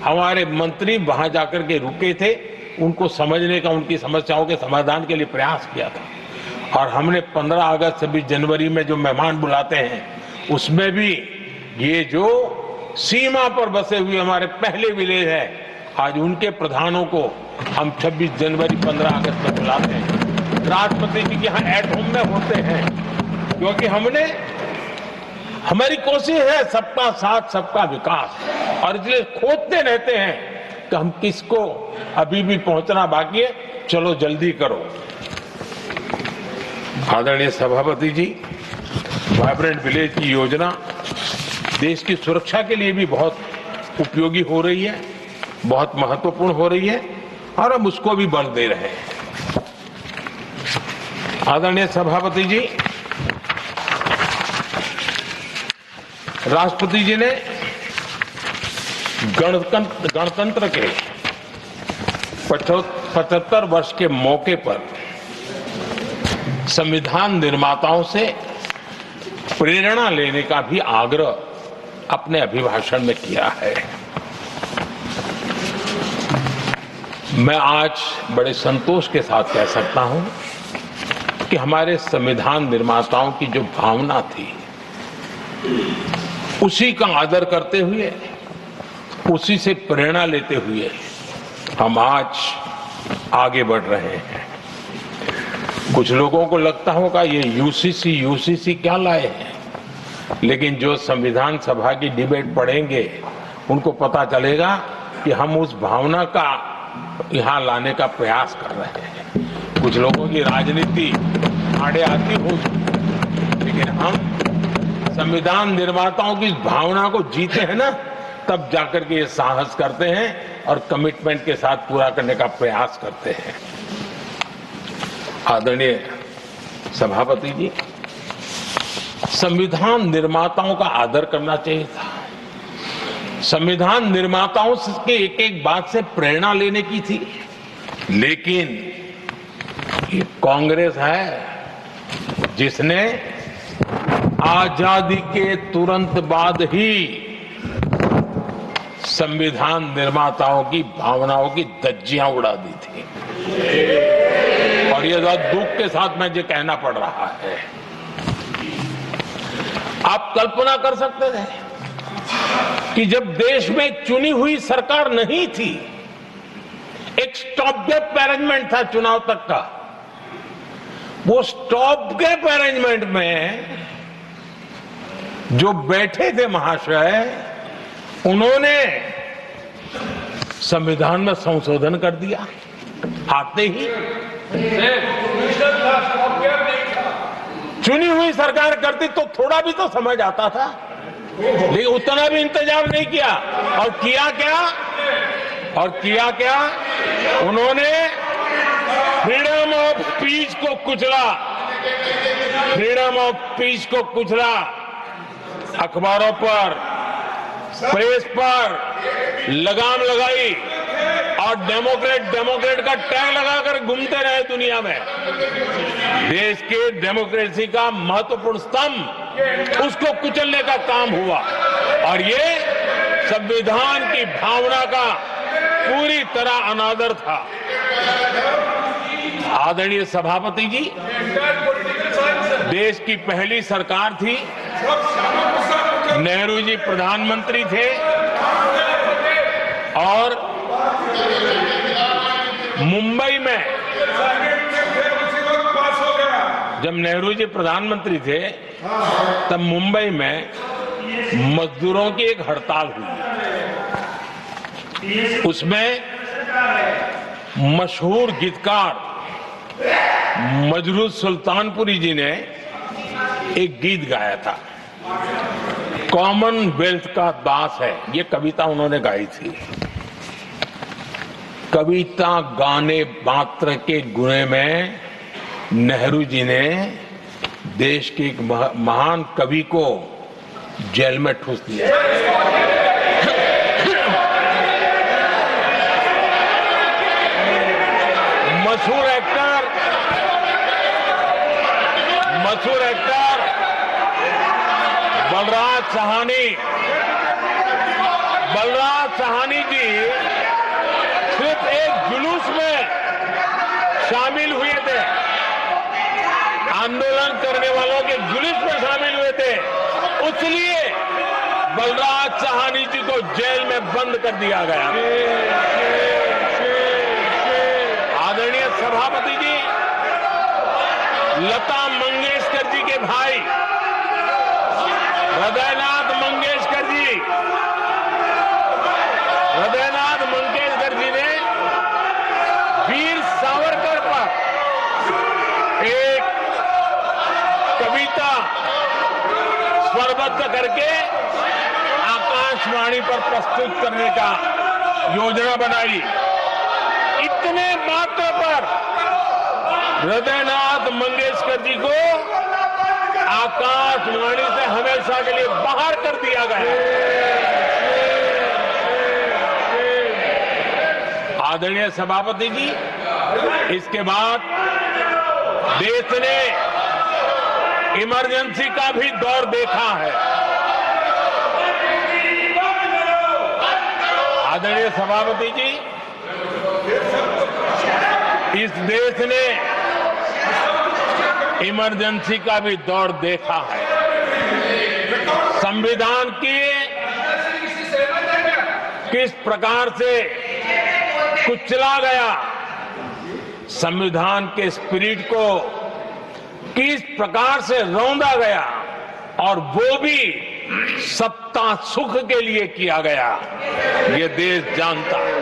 हमारे मंत्री वहां जाकर के रुके थे, उनको समझने का, उनकी समस्याओं के समाधान के लिए प्रयास किया था। और हमने 15 अगस्त 26 जनवरी में जो मेहमान बुलाते हैं, उसमें भी ये जो सीमा पर बसे हुए हमारे पहले विलेज है, आज उनके प्रधानों को हम 26 जनवरी 15 अगस्त में बुलाते हैं। राष्ट्रपति जी के यहाँ एट होम में होते हैं, क्योंकि हमारी कोशिश है सबका साथ सबका विकास, और इसलिए खोजते रहते हैं कि हम किसको अभी भी पहुंचना बाकी है, चलो जल्दी करो। आदरणीय सभापति जी, वाइब्रेंट विलेज की योजना देश की सुरक्षा के लिए भी बहुत उपयोगी हो रही है, बहुत महत्वपूर्ण हो रही है, और हम उसको भी बल दे रहे हैं। आदरणीय सभापति जी, राष्ट्रपति जी ने गणतंत्र के 75 वर्ष के मौके पर संविधान निर्माताओं से प्रेरणा लेने का भी आग्रह अपने अभिभाषण में किया है। मैं आज बड़े संतोष के साथ कह सकता हूं कि हमारे संविधान निर्माताओं की जो भावना थी, उसी का आदर करते हुए, उसी से प्रेरणा लेते हुए हम आज आगे बढ़ रहे हैं। कुछ लोगों को लगता होगा ये यूसीसी क्या लाए हैं, लेकिन जो संविधान सभा की डिबेट पढ़ेंगे उनको पता चलेगा कि हम उस भावना का यहां लाने का प्रयास कर रहे हैं। कुछ लोगों की राजनीति आड़े आती होगी, लेकिन हम संविधान निर्माताओं की इस भावना को जीते हैं ना, तब जाकर के ये साहस करते हैं और कमिटमेंट के साथ पूरा करने का प्रयास करते हैं। आदरणीय सभापति जी, संविधान निर्माताओं का आदर करना चाहिए था। संविधान निर्माताओं के एक एक बात से प्रेरणा लेने की थी, लेकिन ये कांग्रेस है जिसने आजादी के तुरंत बाद ही संविधान निर्माताओं की भावनाओं की धज्जियां उड़ा दी थी। और ये दुख के साथ मुझे कहना पड़ रहा है। आप कल्पना कर सकते थे कि जब देश में चुनी हुई सरकार नहीं थी, एक स्टॉप गैप अरेंजमेंट था चुनाव तक का, वो स्टॉप गैप अरेंजमेंट में जो बैठे थे महाशय, उन्होंने संविधान में संशोधन कर दिया। आते ही चुनी हुई सरकार करती तो थोड़ा भी तो समझ आता था, लेकिन उतना भी इंतजाम नहीं किया। और किया क्या उन्होंने फ्रीडम ऑफ स्पीच को कुचला, फ्रीडम ऑफ स्पीच को कुचला। अखबारों पर, प्रेस पर लगाम लगाई और डेमोक्रेट का टैग लगाकर घूमते रहे दुनिया में। देश के डेमोक्रेसी का महत्वपूर्ण स्तंभ उसको कुचलने का काम हुआ और ये संविधान की भावना का पूरी तरह अनादर था। आदरणीय सभापति जी, देश की पहली सरकार थी, नेहरू जी प्रधानमंत्री थे और मुंबई में जब नेहरू जी प्रधानमंत्री थे तब मुंबई में मजदूरों की एक हड़ताल हुई। उसमें मशहूर गीतकार मजरूह सुल्तानपुरी जी ने एक गीत गाया था, कॉमनवेल्थ का दास है। ये कविता उन्होंने गाई थी। कविता गाने मात्र के गुणे में नेहरू जी ने देश के एक महान कवि को जेल में ठूस दिया। मशहूर एक्टर बलराज साहनी जी सिर्फ एक जुलूस में शामिल हुए थे, आंदोलन करने वालों के जुलूस में शामिल हुए थे, इसलिए बलराज साहनी जी को जेल में बंद कर दिया गया। आदरणीय सभापति जी, लता मंगेशकर जी के भाई हृदयनाथ मंगेशकर जी ने वीर सावरकर पर एक कविता स्वरबद्ध करके आकाशवाणी पर प्रस्तुत करने का योजना बनाई। इतने मात्र पर हृदयनाथ मंगेशकर जी को आकाशवाणी से हमेशा के लिए बाहर कर दिया गया। आदरणीय सभापति जी, इसके बाद देश ने इमरजेंसी का भी दौर देखा है। आदरणीय सभापति जी, इस देश ने इमरजेंसी का भी दौर देखा है। संविधान की किस प्रकार से कुचला गया, संविधान के स्पिरिट को किस प्रकार से रौंदा गया और वो भी सत्ता सुख के लिए किया गया, ये देश जानता है।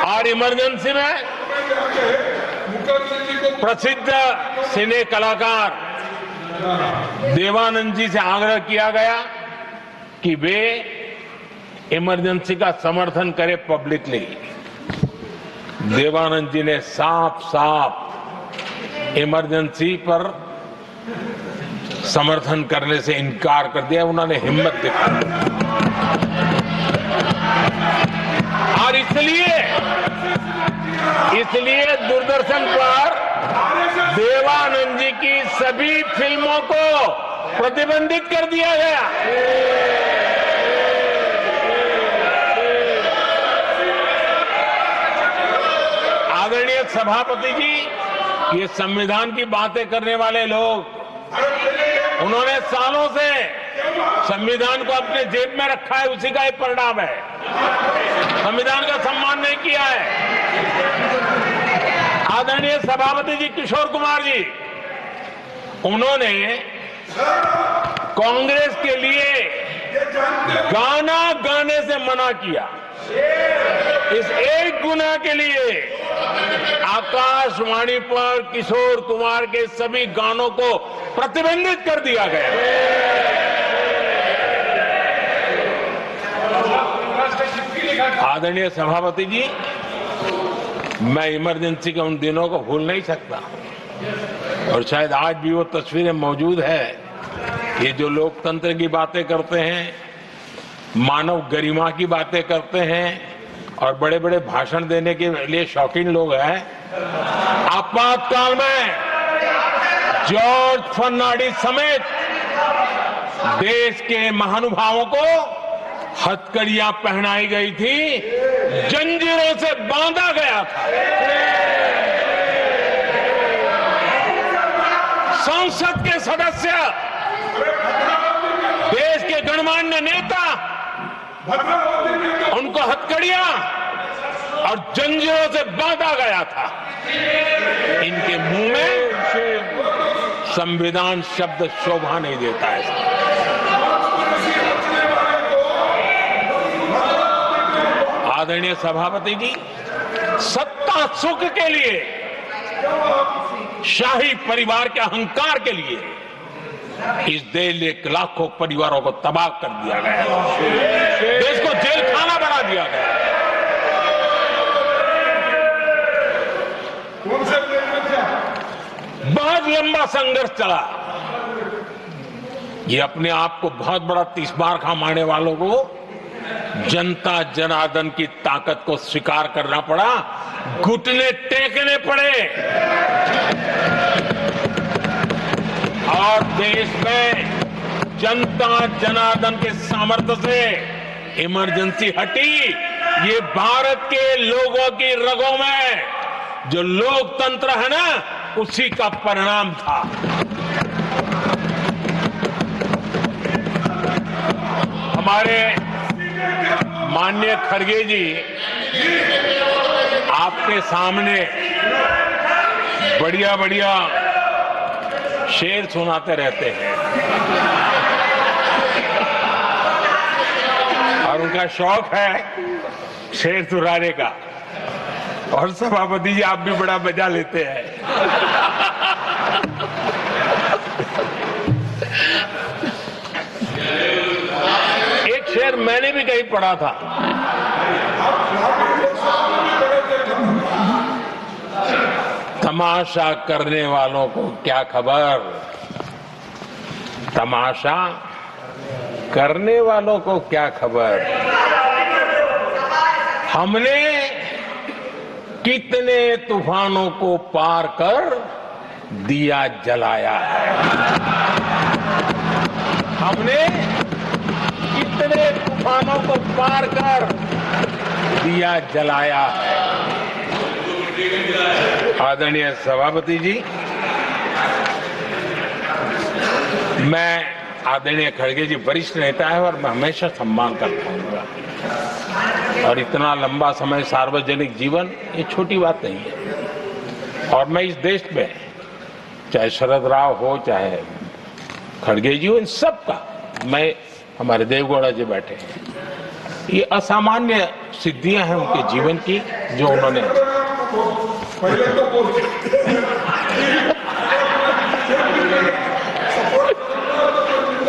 और इमरजेंसी में प्रसिद्ध सिने कलाकार देवानंद जी से आग्रह किया गया कि वे इमरजेंसी का समर्थन करें पब्लिकली। देवानंद जी ने साफ साफ इमरजेंसी पर समर्थन करने से इनकार कर दिया। उन्होंने हिम्मत दिखाई और इसलिए दूरदर्शन पर देवानंद जी की सभी फिल्मों को प्रतिबंधित कर दिया गया। आदरणीय सभापति जी, ये संविधान की बातें करने वाले लोग, उन्होंने सालों से संविधान को अपने जेब में रखा है, उसी का एक परिणाम है। संविधान का सम्मान नहीं किया है। आदरणीय सभापति जी किशोर कुमार जी, उन्होंने कांग्रेस के लिए गाना गाने से मना किया। इस एक गुनाह के लिए आकाशवाणी पर किशोर कुमार के सभी गानों को प्रतिबंधित कर दिया गया। आदरणीय सभापति जी, मैं इमरजेंसी के उन दिनों को भूल नहीं सकता और शायद आज भी वो तस्वीरें मौजूद है। ये जो लोकतंत्र की बातें करते हैं, मानव गरिमा की बातें करते हैं, और बड़े बड़े भाषण देने के लिए शौकीन लोग हैं। आपातकाल में जॉर्ज फर्नांडिस समेत देश के महानुभावों को हथकड़ियां पहनाई गई थी, जंजीरों से बांधा गया था। संसद के सदस्य, देश के गणमान्य नेता, उनको हथकड़ियां और जंजीरों से बांधा गया था। इनके मुंह में संविधान शब्द शोभा नहीं देता है। आदरणीय सभापति जी, सत्ता सुख के लिए, शाही परिवार के अहंकार के लिए इस देश के लाखों परिवारों को तबाह कर दिया गया, देश को जेल खाना बना दिया गया। बहुत लंबा संघर्ष चला। ये अपने आप को बहुत बड़ा 30 बार खा मारने वालों को जनता जनार्दन की ताकत को स्वीकार करना पड़ा, घुटने टेकने पड़े और देश में जनता जनार्दन के सामर्थ्य से इमरजेंसी हटी। ये भारत के लोगों की रगों में जो लोकतंत्र है ना, उसी का परिणाम था। हमारे माननीय खड़गे जी आपके सामने बढ़िया बढ़िया शेर सुनाते रहते हैं और उनका शौक है शेर सुनाने का। और सभापति जी आप भी बड़ा मजा लेते हैं। एक शेर मैंने भी कहीं पढ़ा था, तमाशा करने वालों को क्या खबर, तमाशा करने वालों को क्या खबर, हमने कितने तूफानों को पार कर दिया जलाया है, हमने कितने तूफानों को पार कर दिया जलाया है। आदरणीय सभापति जी, मैं आदरणीय खड़गे जी वरिष्ठ नेता है और मैं हमेशा सम्मान करता हूँ और इतना लंबा समय सार्वजनिक जीवन ये छोटी बात नहीं है। और मैं इस देश में चाहे शरद राव हो चाहे खड़गे जी हो, इन सब का मैं, हमारे देवगौड़ा जी बैठे हैं, ये असामान्य सिद्धियां हैं उनके जीवन की जो उन्होंने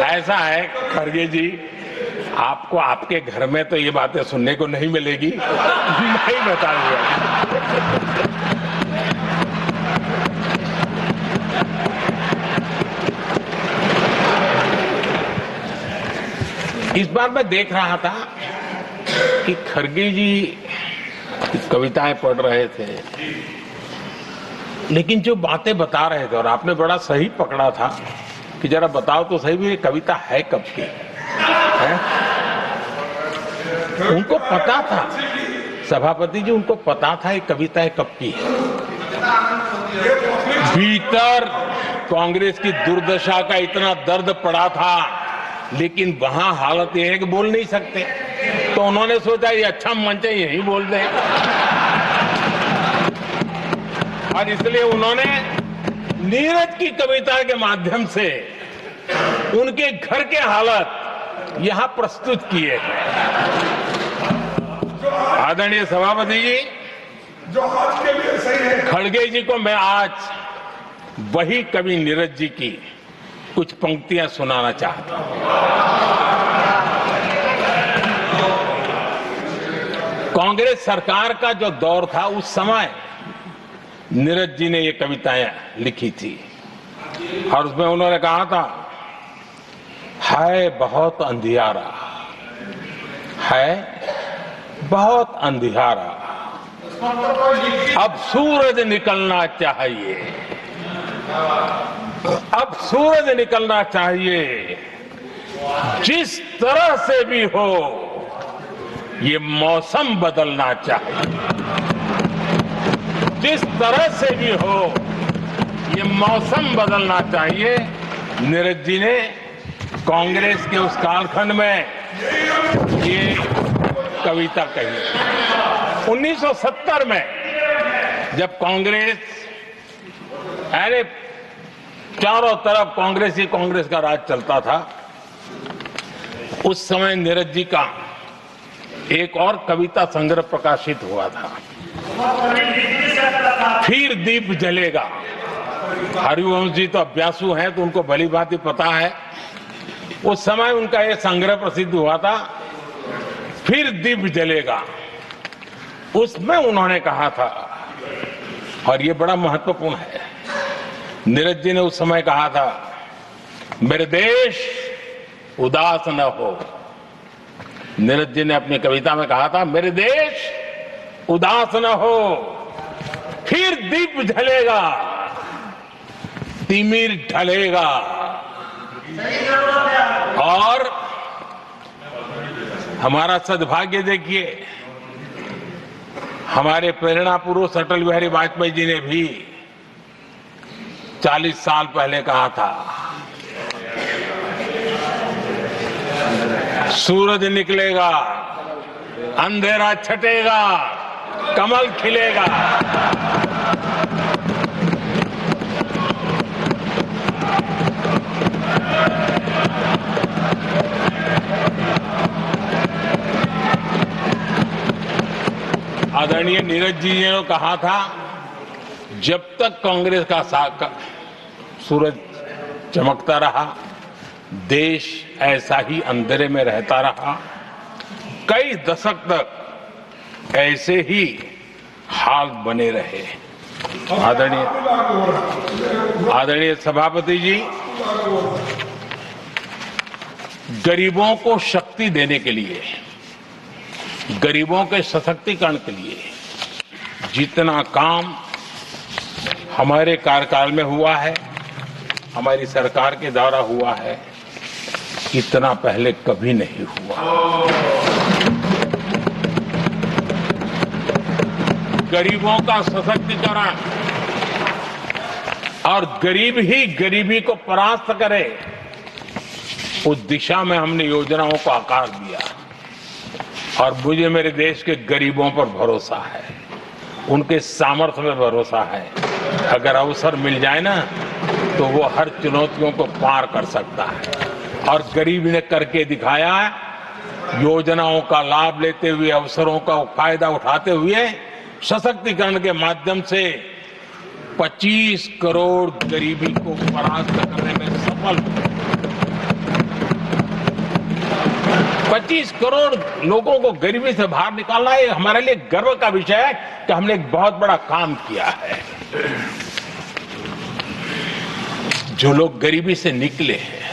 ऐसा है खड़गे जी, आपको आपके घर में तो ये बातें सुनने को नहीं मिलेगी, नहीं बता दूंगा। इस बार मैं देख रहा था कि खड़गे जी कविताएं पढ़ रहे थे, लेकिन जो बातें बता रहे थे और आपने बड़ा सही पकड़ा था कि जरा बताओ तो सही भी ये कविता है कब की है? उनको पता था, सभापति जी उनको पता था ये कविता कब की है। भीतर कांग्रेस की दुर्दशा का इतना दर्द पड़ा था, लेकिन वहां हालत ये है कि बोल नहीं सकते, तो उन्होंने सोचा ये अच्छा मंच है, यही बोल दें। और इसलिए उन्होंने नीरज की कविता के माध्यम से उनके घर के हालात यहां प्रस्तुत किए हैं। आदरणीय सभापति जी, जो आज के लिए सही है, खड़गे जी को मैं आज वही कवि नीरज जी की कुछ पंक्तियां सुनाना चाहता हूं। कांग्रेस सरकार का जो दौर था उस समय नीरज जी ने ये कविताएं लिखी थी और उसमें उन्होंने कहा था, है बहुत अंधियारा, है बहुत अंधियारा, अब सूरज निकलना चाहिए, अब सूरज निकलना चाहिए। जिस तरह से भी हो ये मौसम बदलना चाहिए, जिस तरह से भी हो ये मौसम बदलना चाहिए। नीरज जी ने कांग्रेस के उस कालखंड में ये कविता कही। 1970 में जब कांग्रेस, अरे चारों तरफ कांग्रेस का राज चलता था, उस समय नीरज जी का एक और कविता संग्रह प्रकाशित हुआ था, फिर दीप जलेगा। हरिवंश जी तो अभ्यासु हैं तो उनको भली भांति पता है। उस समय उनका यह संग्रह प्रसिद्ध हुआ था, फिर दीप जलेगा। उसमें उन्होंने कहा था, और ये बड़ा महत्वपूर्ण है, नीरज जी ने उस समय कहा था, मेरे देश उदास न हो। नीरज जी ने अपनी कविता में कहा था, मेरे देश उदास न हो, फिर दीप जलेगा, तिमिर ढलेगा। और हमारा सद्भाग्य देखिए, हमारे प्रेरणा पुरुष अटल बिहारी वाजपेयी जी ने भी 40 साल पहले कहा था, सूरज निकलेगा, अंधेरा छटेगा, कमल खिलेगा। आदरणीय नीरज जी ने कहा था, जब तक कांग्रेस का सूरज चमकता रहा, देश ऐसा ही अंधेरे में रहता रहा। कई दशक तक ऐसे ही हाल बने रहे। आदरणीय सभापति जी, गरीबों को शक्ति देने के लिए, गरीबों के सशक्तिकरण के लिए जितना काम हमारे कार्यकाल में हुआ है, हमारी सरकार के द्वारा हुआ है, इतना पहले कभी नहीं हुआ। गरीबों का सशक्तिकरण और गरीब ही गरीबी को परास्त करे, उस दिशा में हमने योजनाओं को आकार दिया। और मुझे मेरे देश के गरीबों पर भरोसा है, उनके सामर्थ्य में भरोसा है। अगर अवसर मिल जाए ना, तो वो हर चुनौतियों को पार कर सकता है। और गरीब ने करके दिखाया, योजनाओं का लाभ लेते हुए, अवसरों का फायदा उठाते हुए, सशक्तिकरण के माध्यम से 25 करोड़ गरीबी को परास्त करने में सफल हुए। 25 करोड़ लोगों को गरीबी से बाहर निकालना, ये हमारे लिए गर्व का विषय है कि हमने एक बहुत बड़ा काम किया है। जो लोग गरीबी से निकले हैं,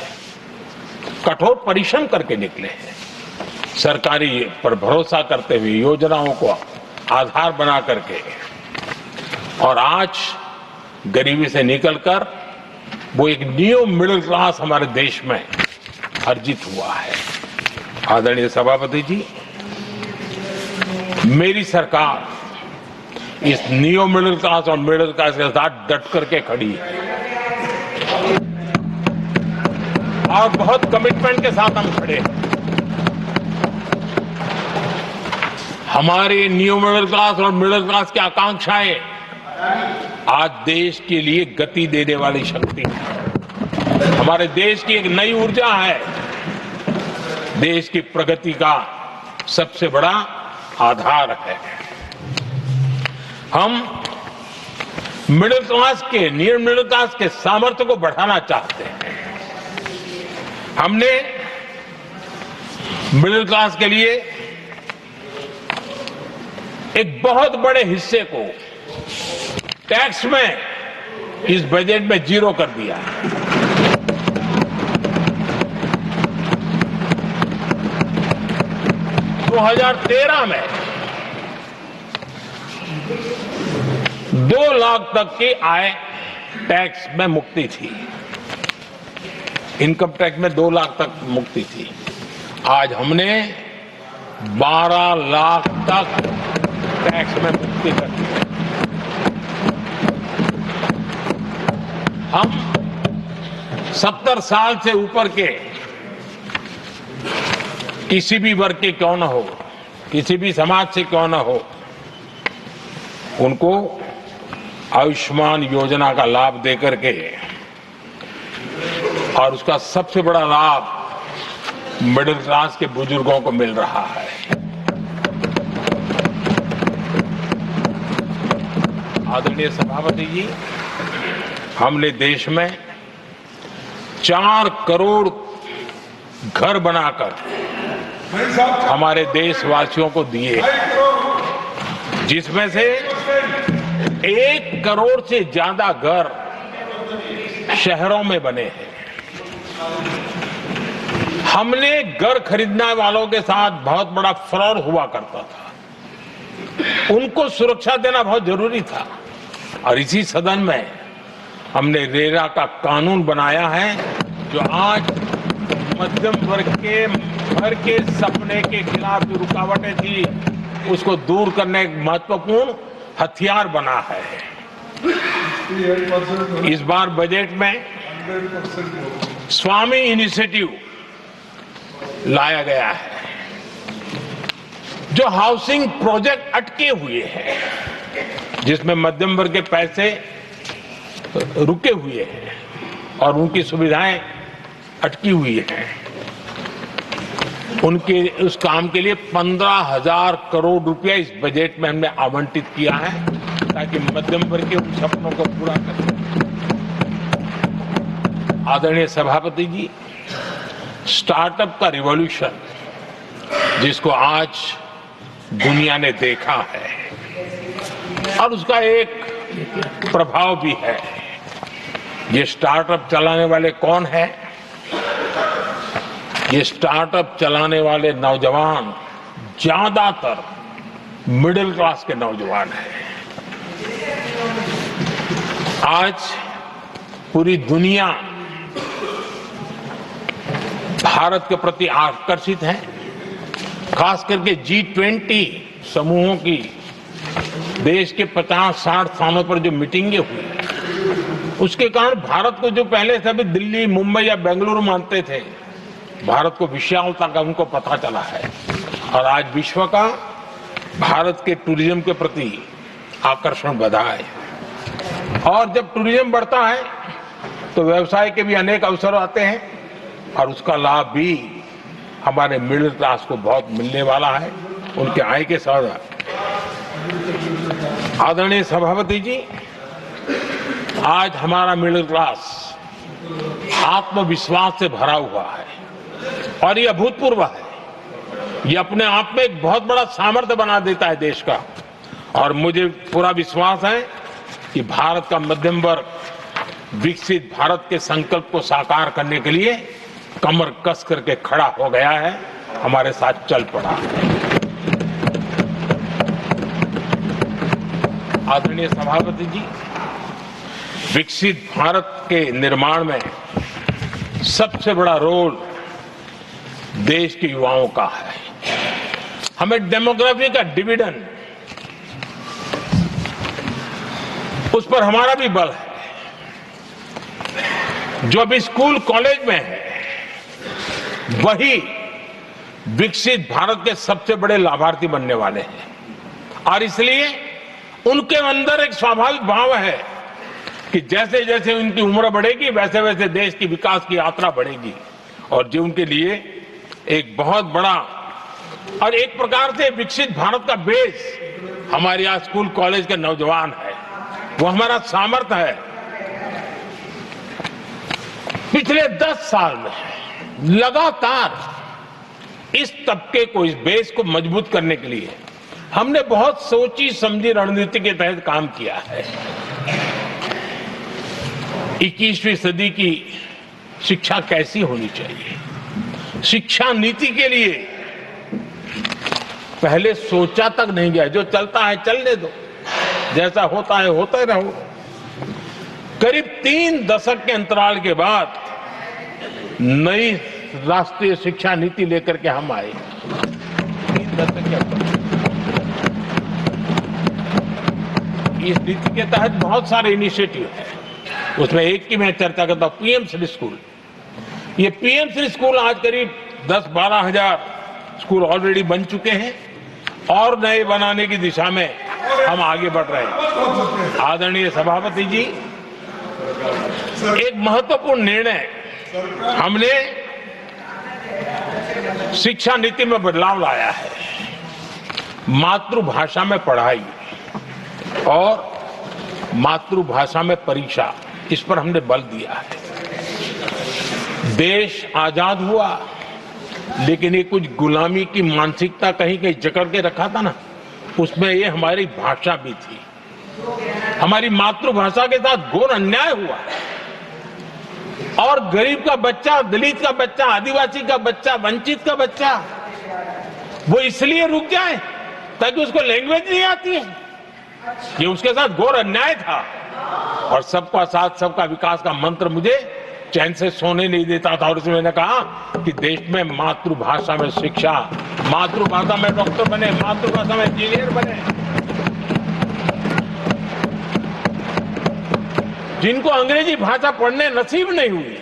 कठोर परिश्रम करके निकले हैं, सरकारी पर भरोसा करते हुए, योजनाओं को आधार बना करके, और आज गरीबी से निकलकर वो एक न्यू मिडिल क्लास हमारे देश में अर्जित हुआ है। आदरणीय सभापति जी, मेरी सरकार इस न्यू मिडिल क्लास और मिडिल क्लास के साथ डट करके खड़ी है और बहुत कमिटमेंट के साथ हम खड़े हैं। हमारी न्यू मिडिल क्लास और मिडिल क्लास की आकांक्षाएं आज देश के लिए गति देने वाली शक्ति है। हमारे देश की एक नई ऊर्जा है, देश की प्रगति का सबसे बड़ा आधार है। हम मिडिल क्लास के, न्यू मिडिल क्लास के सामर्थ्य को बढ़ाना चाहते हैं। हमने मिडिल क्लास के लिए एक बहुत बड़े हिस्से को टैक्स में इस बजट में जीरो कर दिया है। 2013 में 2 लाख तक की आय टैक्स में मुक्ति थी, इनकम टैक्स में 2 लाख तक मुक्ति थी। आज हमने 12 लाख तक टैक्स में मुक्ति कर दी है। हम 70 साल से ऊपर के किसी भी वर्ग के क्यों न हो, किसी भी समाज से क्यों न हो, उनको आयुष्मान योजना का लाभ देकर के, और उसका सबसे बड़ा लाभ मिडिल क्लास के बुजुर्गों को मिल रहा है। आदरणीय सभापति जी, हमने देश में 4 करोड़ घर बनाकर हमारे देशवासियों को दिए, जिसमें से 1 करोड़ से ज्यादा घर शहरों में बने हैं। हमने घर खरीदने वालों के साथ बहुत बड़ा फ्रॉड हुआ करता था, उनको सुरक्षा देना बहुत जरूरी था, और इसी सदन में हमने रेरा का कानून बनाया है, जो आज मध्यम वर्ग के घर के सपने के खिलाफ जो रुकावटें थी, उसको दूर करने एक महत्वपूर्ण हथियार बना है। इस बार बजट में स्वामी इनिशिएटिव लाया गया है, जो हाउसिंग प्रोजेक्ट अटके हुए हैं, जिसमें मध्यम वर्ग के पैसे रुके हुए हैं और उनकी सुविधाएं अटकी हुई हैं, उनके उस काम के लिए 15,000 करोड़ रुपया इस बजट में हमने आवंटित किया है, ताकि मध्यम वर्ग के उन सपनों को पूरा कर सकें। आदरणीय सभापति जी, स्टार्टअप का रिवॉल्यूशन जिसको आज दुनिया ने देखा है, और उसका एक प्रभाव भी है। ये स्टार्टअप चलाने वाले कौन है? ये स्टार्टअप चलाने वाले नौजवान ज्यादातर मिडिल क्लास के नौजवान हैं। आज पूरी दुनिया भारत के प्रति आकर्षित है, खास करके G20 समूहों की देश के 50-60 स्थानों पर जो मीटिंगें हुई, उसके कारण भारत को जो पहले सभी दिल्ली, मुंबई या बेंगलुरु मानते थे, भारत को विशालता का उनको पता चला है, और आज विश्व का भारत के टूरिज्म के प्रति आकर्षण बढ़ा है। और जब टूरिज्म बढ़ता है तो व्यवसाय के भी अनेक अवसर आते हैं, और उसका लाभ भी हमारे मिडिल क्लास को बहुत मिलने वाला है, उनके आय के साथ। आदरणीय सभापति जी, आज हमारा मिडिल क्लास आत्मविश्वास से भरा हुआ है, और ये अभूतपूर्व है। ये अपने आप में एक बहुत बड़ा सामर्थ्य बना देता है देश का, और मुझे पूरा विश्वास है कि भारत का मध्यम वर्ग विकसित भारत के संकल्प को साकार करने के लिए कमर कस करके खड़ा हो गया है, हमारे साथ चल पड़ा है। आदरणीय सभापति जी, विकसित भारत के निर्माण में सबसे बड़ा रोल देश के युवाओं का है। हमें डेमोग्राफी का डिविडेंड, उस पर हमारा भी बल है। जो अभी स्कूल कॉलेज में है, वही विकसित भारत के सबसे बड़े लाभार्थी बनने वाले हैं, और इसलिए उनके अंदर एक स्वाभाविक भाव है कि जैसे जैसे उनकी उम्र बढ़ेगी, वैसे वैसे देश की विकास की यात्रा बढ़ेगी, और जो उनके लिए एक बहुत बड़ा और एक प्रकार से विकसित भारत का बेस हमारे यहाँ स्कूल कॉलेज के नौजवान है, वो हमारा सामर्थ्य है। पिछले 10 साल में लगातार इस तबके को, इस बेस को मजबूत करने के लिए हमने बहुत सोची समझी रणनीति के तहत काम किया है। 21वीं सदी की शिक्षा कैसी होनी चाहिए, शिक्षा नीति के लिए पहले सोचा तक नहीं गया। जो चलता है चलने दो, जैसा होता है होते रहो। करीब 3 दशक के अंतराल के बाद नई राष्ट्रीय शिक्षा नीति लेकर के हम आए। 3 दशक के अंतराल। इस नीति के तहत बहुत सारे इनिशिएटिव हैं। उसमें एक की मैं चर्चा करता हूं, पीएम श्री स्कूल। ये पीएम श्री स्कूल आज करीब 10-12 हजार स्कूल ऑलरेडी बन चुके हैं और नए बनाने की दिशा में हम आगे बढ़ रहे हैं। आदरणीय सभापति जी, एक महत्वपूर्ण निर्णय हमने शिक्षा नीति में बदलाव लाया है। मातृभाषा में पढ़ाई और मातृभाषा में परीक्षा, इस पर हमने बल दिया है। देश आजाद हुआ, लेकिन ये कुछ गुलामी की मानसिकता कहीं कहीं जकड़ के रखा था ना, उसमें ये हमारी भाषा भी थी। हमारी मातृभाषा के साथ घोर अन्याय हुआ और गरीब का बच्चा, दलित का बच्चा, आदिवासी का बच्चा, वंचित का बच्चा वो इसलिए रुक जाए ताकि उसको लैंग्वेज नहीं आती है। ये उसके साथ घोर अन्याय था। और सबका साथ सबका विकास का मंत्र मुझे चैन से सोने नहीं देता था। और इसमें मैंने कहा कि देश में मातृभाषा में शिक्षा, मातृभाषा में डॉक्टर बने, मातृभाषा में इंजीनियर बने। जिनको अंग्रेजी भाषा पढ़ने नसीब नहीं हुई,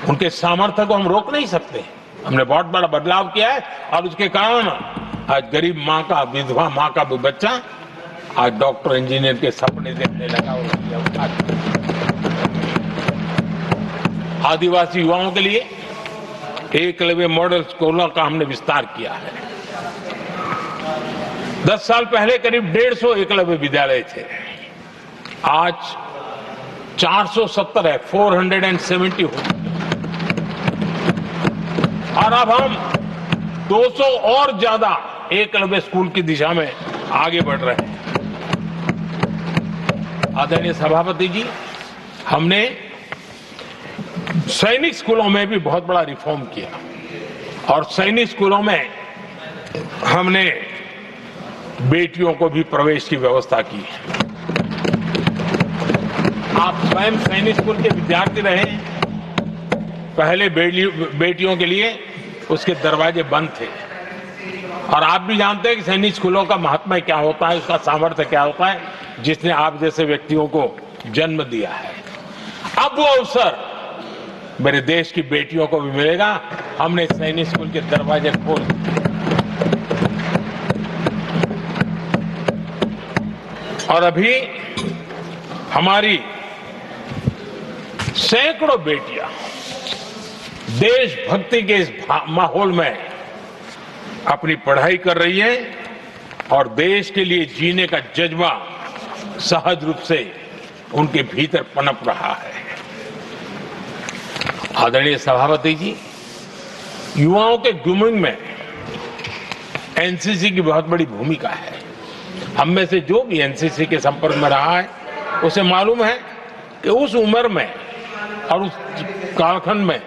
उनके सामर्थ्य को हम रोक नहीं सकते। हमने बहुत बड़ा बदलाव किया है और उसके कारण आज गरीब माँ का, विधवा माँ का भी बच्चा आज डॉक्टर इंजीनियर के सपने देखने लगा। आदिवासी युवाओं के लिए एकलव्य मॉडल स्कूलों का हमने विस्तार किया है। 10 साल पहले करीब 150 एकलव्य विद्यालय थे, आज 470 है, 470 हो चुके। और अब हम 200 और ज्यादा एकलव्य स्कूल की दिशा में आगे बढ़ रहे हैं। आदरणीय सभापति जी, हमने सैनिक स्कूलों में भी बहुत बड़ा रिफॉर्म किया और सैनिक स्कूलों में हमने बेटियों को भी प्रवेश की व्यवस्था की। आप स्वयं सैनिक स्कूल के विद्यार्थी रहे। पहले बेटियों के लिए उसके दरवाजे बंद थे और आप भी जानते हैं कि सैनिक स्कूलों का महात्मा क्या होता है, उसका सामर्थ्य क्या होता है, जिसने आप जैसे व्यक्तियों को जन्म दिया है। अब वो अवसर मेरे देश की बेटियों को भी मिलेगा। हमने सैनिक स्कूल के दरवाजे खोल और अभी हमारी सैकड़ों बेटियां देशभक्ति के इस माहौल में अपनी पढ़ाई कर रही हैं और देश के लिए जीने का जज्बा सहज रूप से उनके भीतर पनप रहा है। आदरणीय सभापति जी, युवाओं के ग्रूमिंग में एनसीसी की बहुत बड़ी भूमिका है। हम में से जो भी एनसीसी के संपर्क में रहा है उसे मालूम है कि उस उम्र में और उस कालखंड में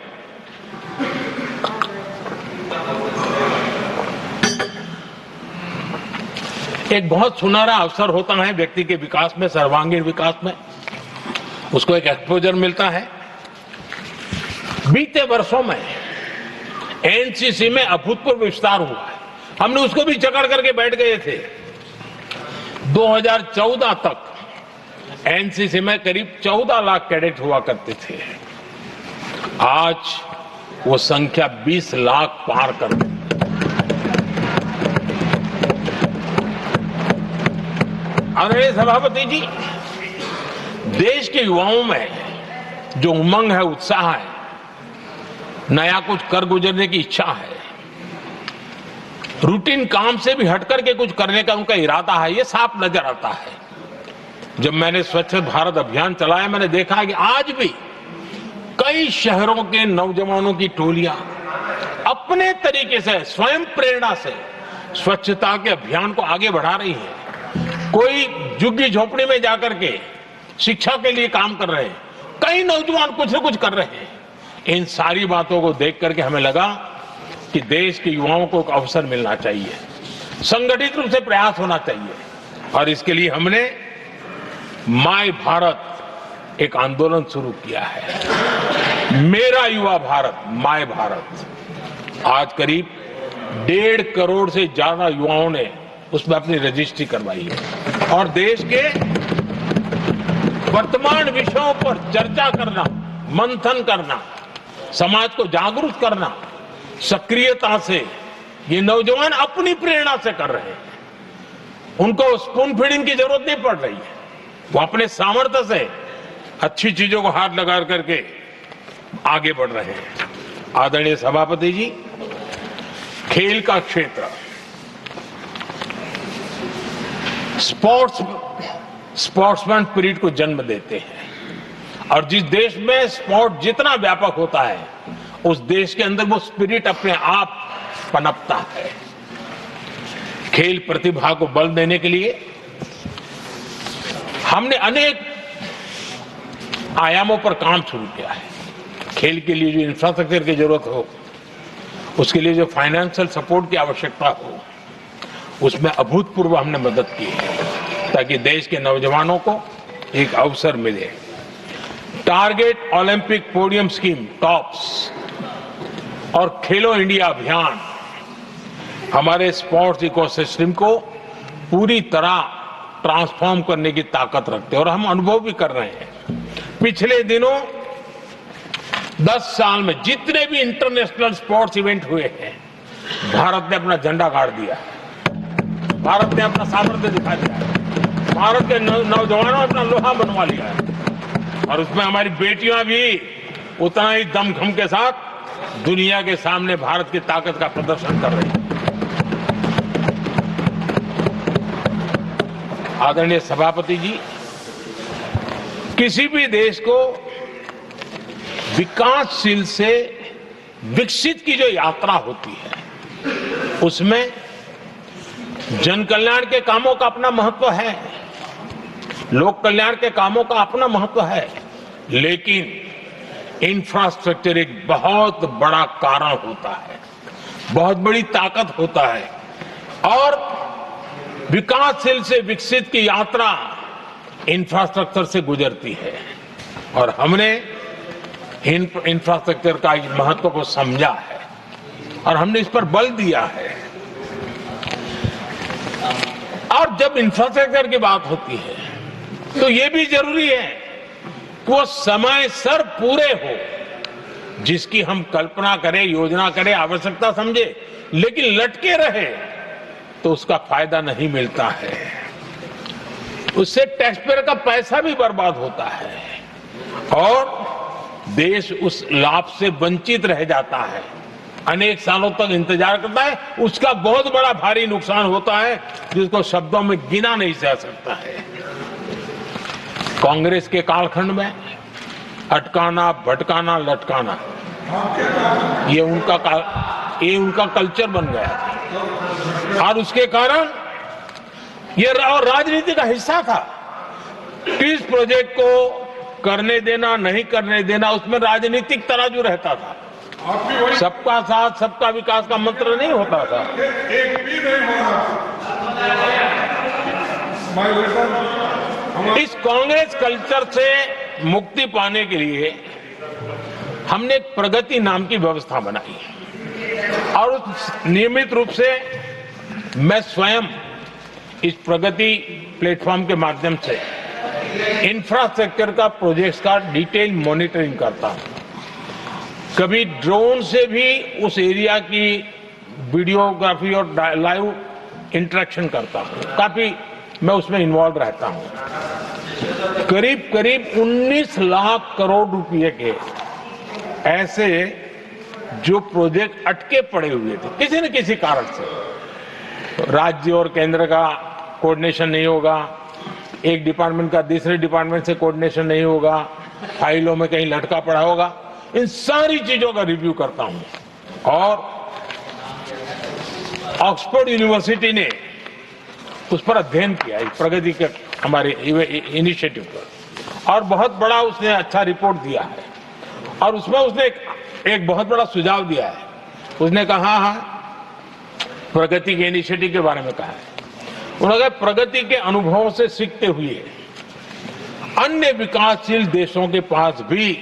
एक बहुत सुनहरा अवसर होता है व्यक्ति के विकास में, सर्वांगीण विकास में। उसको एक एक्सपोजर मिलता है। बीते वर्षों में एनसीसी में अभूतपूर्व विस्तार हुआ है। हमने उसको भी जकड़ करके बैठ गए थे। 2014 तक एनसीसी में करीब 14 लाख कैडेट हुआ करते थे। आज वो संख्या 20 लाख पार कर गई। आदरणीय सभापति जी, देश के युवाओं में जो उमंग है, उत्साह है, नया कुछ कर गुजरने की इच्छा है, रूटीन काम से भी हटकर के कुछ करने का उनका इरादा है, ये साफ नजर आता है। जब मैंने स्वच्छ भारत अभियान चलाया, मैंने देखा कि आज भी कई शहरों के नौजवानों की टोलियां अपने तरीके से, स्वयं प्रेरणा से स्वच्छता के अभियान को आगे बढ़ा रही है। कोई झुग्गी झोपड़ी में जाकर के शिक्षा के लिए काम कर रहे हैं, कई नौजवान कुछ न कुछ कर रहे हैं। इन सारी बातों को देख करके हमें लगा कि देश के युवाओं को एक अवसर मिलना चाहिए। संगठित रूप से प्रयास होना चाहिए और इसके लिए हमने माय भारत एक आंदोलन शुरू किया है। मेरा युवा भारत, माय भारत। आज करीब 1.5 करोड़ से ज्यादा युवाओं ने उसमें अपनी रजिस्ट्री करवाई है और देश के वर्तमान विषयों पर चर्चा करना, मंथन करना, समाज को जागरूक करना, सक्रियता से ये नौजवान अपनी प्रेरणा से कर रहे हैं। उनको स्पून फीडिंग की जरूरत नहीं पड़ रही है। वो अपने सामर्थ्य से अच्छी चीजों को हाथ लगा करके आगे बढ़ रहे हैं। आदरणीय सभापति जी, खेल का क्षेत्र स्पोर्ट्समैन स्पिरिट को जन्म देते हैं और जिस देश में स्पोर्ट जितना व्यापक होता है उस देश के अंदर वो स्पिरिट अपने आप पनपता है। खेल प्रतिभा को बल देने के लिए हमने अनेक आयामों पर काम शुरू किया है। खेल के लिए जो इंफ्रास्ट्रक्चर की जरूरत हो, उसके लिए जो फाइनेंशियल सपोर्ट की आवश्यकता हो, उसमें अभूतपूर्व हमने मदद की है ताकि देश के नौजवानों को एक अवसर मिले। Target Olympic podium scheme tops और खेलो इंडिया अभियान हमारे स्पोर्ट्स इकोसिस्टम को पूरी तरह ट्रांसफॉर्म करने की ताकत रखते हैं और हम अनुभव भी कर रहे हैं। पिछले दिनों 10 साल में जितने भी इंटरनेशनल स्पोर्ट्स इवेंट हुए हैं, भारत ने अपना झंडा गाड़ दिया, भारत ने अपना सामर्थ्य दिखा दिया है, भारत के नौजवानों ने अपना लोहा बनवा लिया है और उसमें हमारी बेटियां भी उतना ही दमखम के साथ दुनिया के सामने भारत की ताकत का प्रदर्शन कर रही है। आदरणीय सभापति जी, किसी भी देश को विकासशील से विकसित की जो यात्रा होती है उसमें जन कल्याण के कामों का अपना महत्व है, लोक कल्याण के कामों का अपना महत्व है, लेकिन इंफ्रास्ट्रक्चर एक बहुत बड़ा कारण होता है, बहुत बड़ी ताकत होता है और विकासशील से विकसित की यात्रा इंफ्रास्ट्रक्चर से गुजरती है और हमने इंफ्रास्ट्रक्चर का इस महत्व को समझा है और हमने इस पर बल दिया है। और जब इंफ्रास्ट्रक्चर की बात होती है तो ये भी जरूरी है कि वो समय सर पूरे हो, जिसकी हम कल्पना करें, योजना करें, आवश्यकता समझे, लेकिन लटके रहे तो उसका फायदा नहीं मिलता है, उससे टैक्सपेयर का पैसा भी बर्बाद होता है और देश उस लाभ से वंचित रह जाता है, अनेक सालों तक इंतजार करता है, उसका बहुत बड़ा भारी नुकसान होता है जिसको शब्दों में गिना नहीं जा सकता है। कांग्रेस के कालखंड में अटकाना, भटकाना, लटकाना ये उनका कल्चर बन गया और उसके कारण ये राजनीति का हिस्सा था। इस प्रोजेक्ट को करने देना, नहीं करने देना, उसमें राजनीतिक तराजू रहता था। सबका साथ सबका विकास का मंत्र नहीं होता था। एक भी नहीं होना। इस कांग्रेस कल्चर से मुक्ति पाने के लिए हमने एक प्रगति नाम की व्यवस्था बनाई और नियमित रूप से मैं स्वयं इस प्रगति प्लेटफॉर्म के माध्यम से इंफ्रास्ट्रक्चर का प्रोजेक्ट्स का डिटेल मॉनिटरिंग करता हूं। कभी ड्रोन से भी उस एरिया की वीडियोग्राफी और लाइव इंटरेक्शन करता हूं। काफी मैं उसमें इन्वॉल्व रहता हूं। करीब 19 लाख करोड़ रुपए के ऐसे जो प्रोजेक्ट अटके पड़े हुए थे किसी न किसी कारण से, राज्य और केंद्र का कोऑर्डिनेशन नहीं होगा, एक डिपार्टमेंट का दूसरे डिपार्टमेंट से कोऑर्डिनेशन नहीं होगा, फाइलों में कहीं लटका पड़ा होगा, इन सारी चीजों का रिव्यू करता हूं और ऑक्सफोर्ड यूनिवर्सिटी ने उस पर अध्ययन किया इस प्रगति के हमारे इनिशिएटिव पर और बहुत बड़ा उसने अच्छा रिपोर्ट दिया है और उसमें उसने एक बहुत बड़ा सुझाव दिया है। उसने कहा प्रगति के इनिशिएटिव के बारे में कहा है। उन्होंने कहा प्रगति के अनुभवों से सीखते हुए अन्य विकासशील देशों के पास भी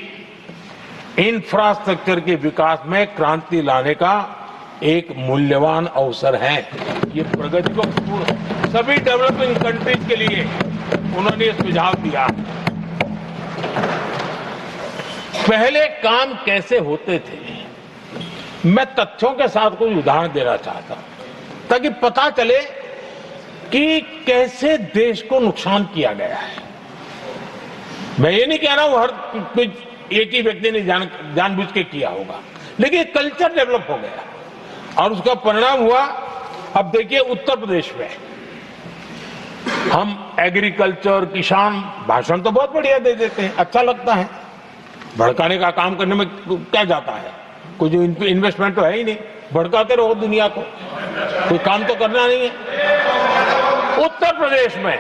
इंफ्रास्ट्रक्चर के विकास में क्रांति लाने का एक मूल्यवान अवसर है। ये प्रगति को सभी डेवलपिंग कंट्रीज के लिए उन्होंने ये सुझाव दिया। पहले काम कैसे होते थे, मैं तथ्यों के साथ कुछ उदाहरण देना चाहता हूं ताकि पता चले कि कैसे देश को नुकसान किया गया है। मैं ये नहीं कह रहा हूं हर कुछ एक ही व्यक्ति ने जानबूझ के किया होगा, लेकिन कल्चर डेवलप हो गया और उसका परिणाम हुआ। अब देखिए उत्तर प्रदेश में हम एग्रीकल्चर, किसान, भाषण तो बहुत बढ़िया दे देते हैं, अच्छा लगता है, भड़काने का काम करने में क्या जाता है, कोई जो इन्वेस्टमेंट तो है ही नहीं, भड़काते रहो दुनिया को, कोई काम तो करना नहीं है। उत्तर प्रदेश में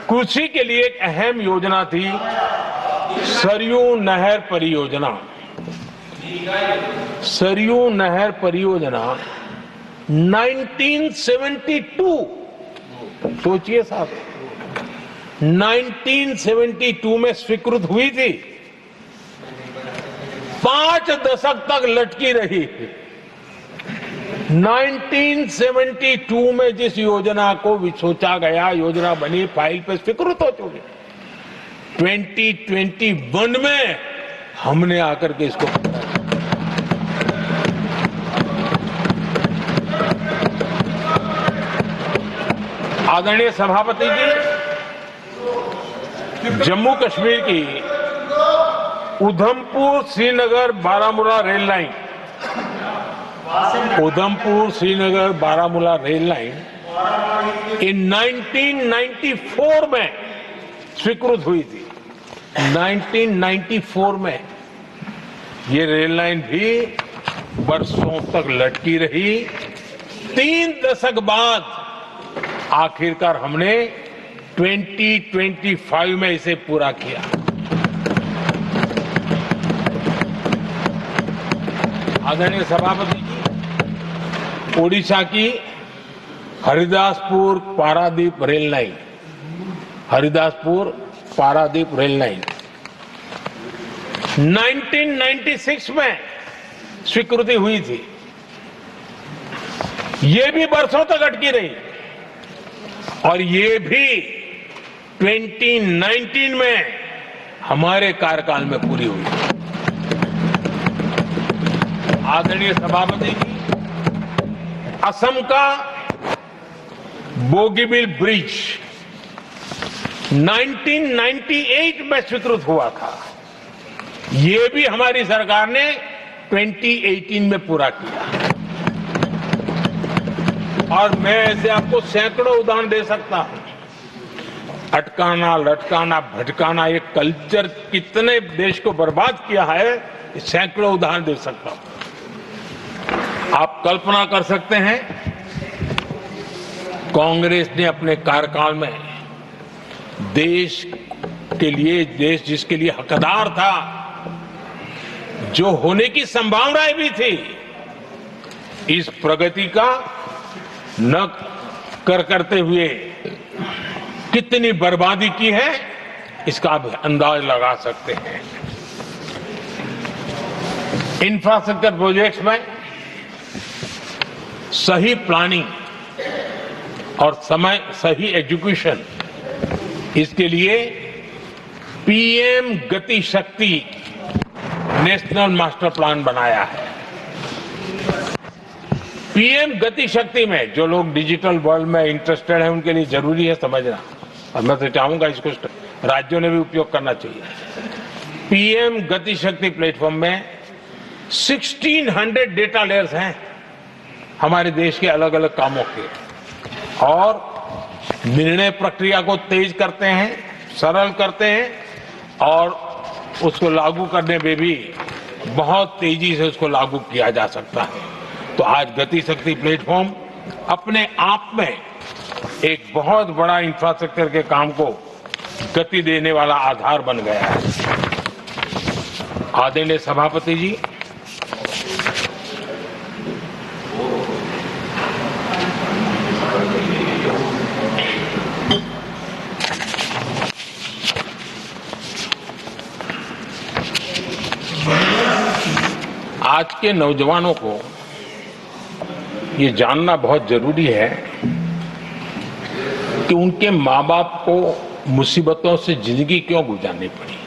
कृषि के लिए एक अहम योजना थी सरयू नहर परियोजना। सरयू नहर परियोजना 1972, सोचिए साहब, 1972 में स्वीकृत हुई थी, 5 दशक तक लटकी रही। 1972 में जिस योजना को सोचा गया, योजना बनी, फाइल पे स्वीकृत हो चुकी, 2021 में हमने आकर के इसको आदरणीय सभापति जी, जम्मू कश्मीर की Udhampur Srinagar Baramulla rail line, Udhampur Srinagar Baramulla rail line in 1994 में स्वीकृत हुई थी। 1994 में ये रेल लाइन भी वर्षों तक लटकी रही। 3 दशक बाद आखिरकार हमने 2025 में इसे पूरा किया। आदरणीय सभापति जी, ओडिशा की Haridaspur Paradip rail line, Haridaspur Paradip rail line 1996 में स्वीकृति हुई थी। ये भी वर्षों तक अटकी रही और ये भी 2019 में हमारे कार्यकाल में पूरी हुई। आदरणीय सभापति जी, असम का बोगीबिल ब्रिज 1998 में स्वीकृत हुआ था, ये भी हमारी सरकार ने 2018 में पूरा किया। और मैं ऐसे आपको सैकड़ों उदाहरण दे सकता हूं। अटकाना, लटकाना, भटकाना, ये कल्चर कितने देश को बर्बाद किया है, सैकड़ों उदाहरण दे सकता हूं। आप कल्पना कर सकते हैं, कांग्रेस ने अपने कार्यकाल में देश के लिए, देश जिसके लिए हकदार था, जो होने की संभावनाएं भी थी, इस प्रगति का न करते हुए कितनी बर्बादी की है, इसका आप अंदाज लगा सकते हैं। इंफ्रास्ट्रक्चर प्रोजेक्ट्स में सही प्लानिंग और सही एजुकेशन, इसके लिए पीएम गति शक्ति नेशनल मास्टर प्लान बनाया है। पीएम गति शक्ति में जो लोग डिजिटल वर्ल्ड में इंटरेस्टेड हैं, उनके लिए जरूरी है समझना, और मैं तो चाहूंगा इसको राज्यों ने भी उपयोग करना चाहिए। पीएम गति शक्ति प्लेटफॉर्म में 1600 डेटा लेयर्स हैं हमारे देश के अलग अलग कामों के, और निर्णय प्रक्रिया को तेज करते हैं, सरल करते हैं, और उसको लागू करने में भी बहुत तेजी से उसको लागू किया जा सकता है। तो आज गति शक्ति प्लेटफॉर्म अपने आप में एक बहुत बड़ा इंफ्रास्ट्रक्चर के काम को गति देने वाला आधार बन गया है। आदरणीय सभापति जी, आज के नौजवानों को ये जानना बहुत जरूरी है कि उनके माँ बाप को मुसीबतों से जिंदगी क्यों गुजारनी पड़ी,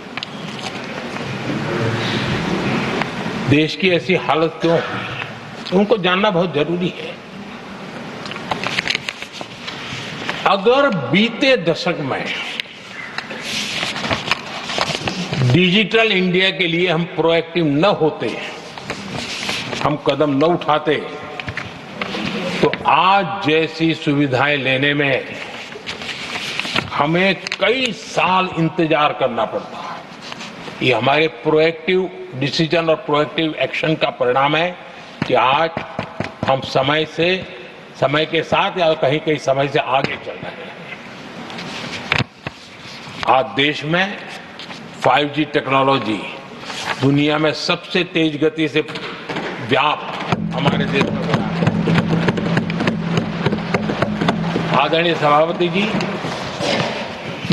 देश की ऐसी हालत क्यों हुई, उनको जानना बहुत जरूरी है। अगर बीते दशक में डिजिटल इंडिया के लिए हम प्रोएक्टिव न होते, हम कदम न उठाते, तो आज जैसी सुविधाएं लेने में हमें कई साल इंतजार करना पड़ता। ये हमारे प्रोएक्टिव डिसीजन और प्रोएक्टिव एक्शन का परिणाम है कि आज हम समय के साथ या कहीं कहीं समय से आगे चल रहे हैं। आज देश में 5G टेक्नोलॉजी दुनिया में सबसे तेज गति से व्याप्त हमारे देश में हो रहा है। आदरणीय सभापति जी,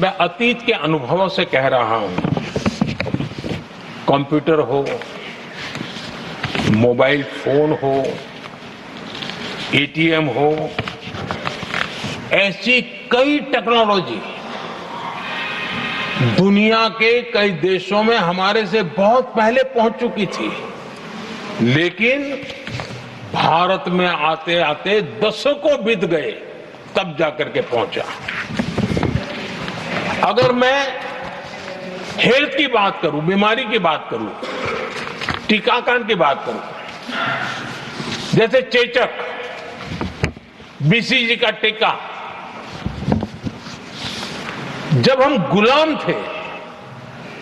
मैं अतीत के अनुभवों से कह रहा हूं, कंप्यूटर हो, मोबाइल फोन हो, एटीएम हो, ऐसी कई टेक्नोलॉजी दुनिया के कई देशों में हमारे से बहुत पहले पहुंच चुकी थी, लेकिन भारत में आते आते दशकों बीत गए तब जाकर के पहुंचा। अगर मैं हेल्थ की बात करूं, बीमारी की बात करूं, टीकाकरण की बात करूं, जैसे चेचक, बीसीजी का टीका, जब हम गुलाम थे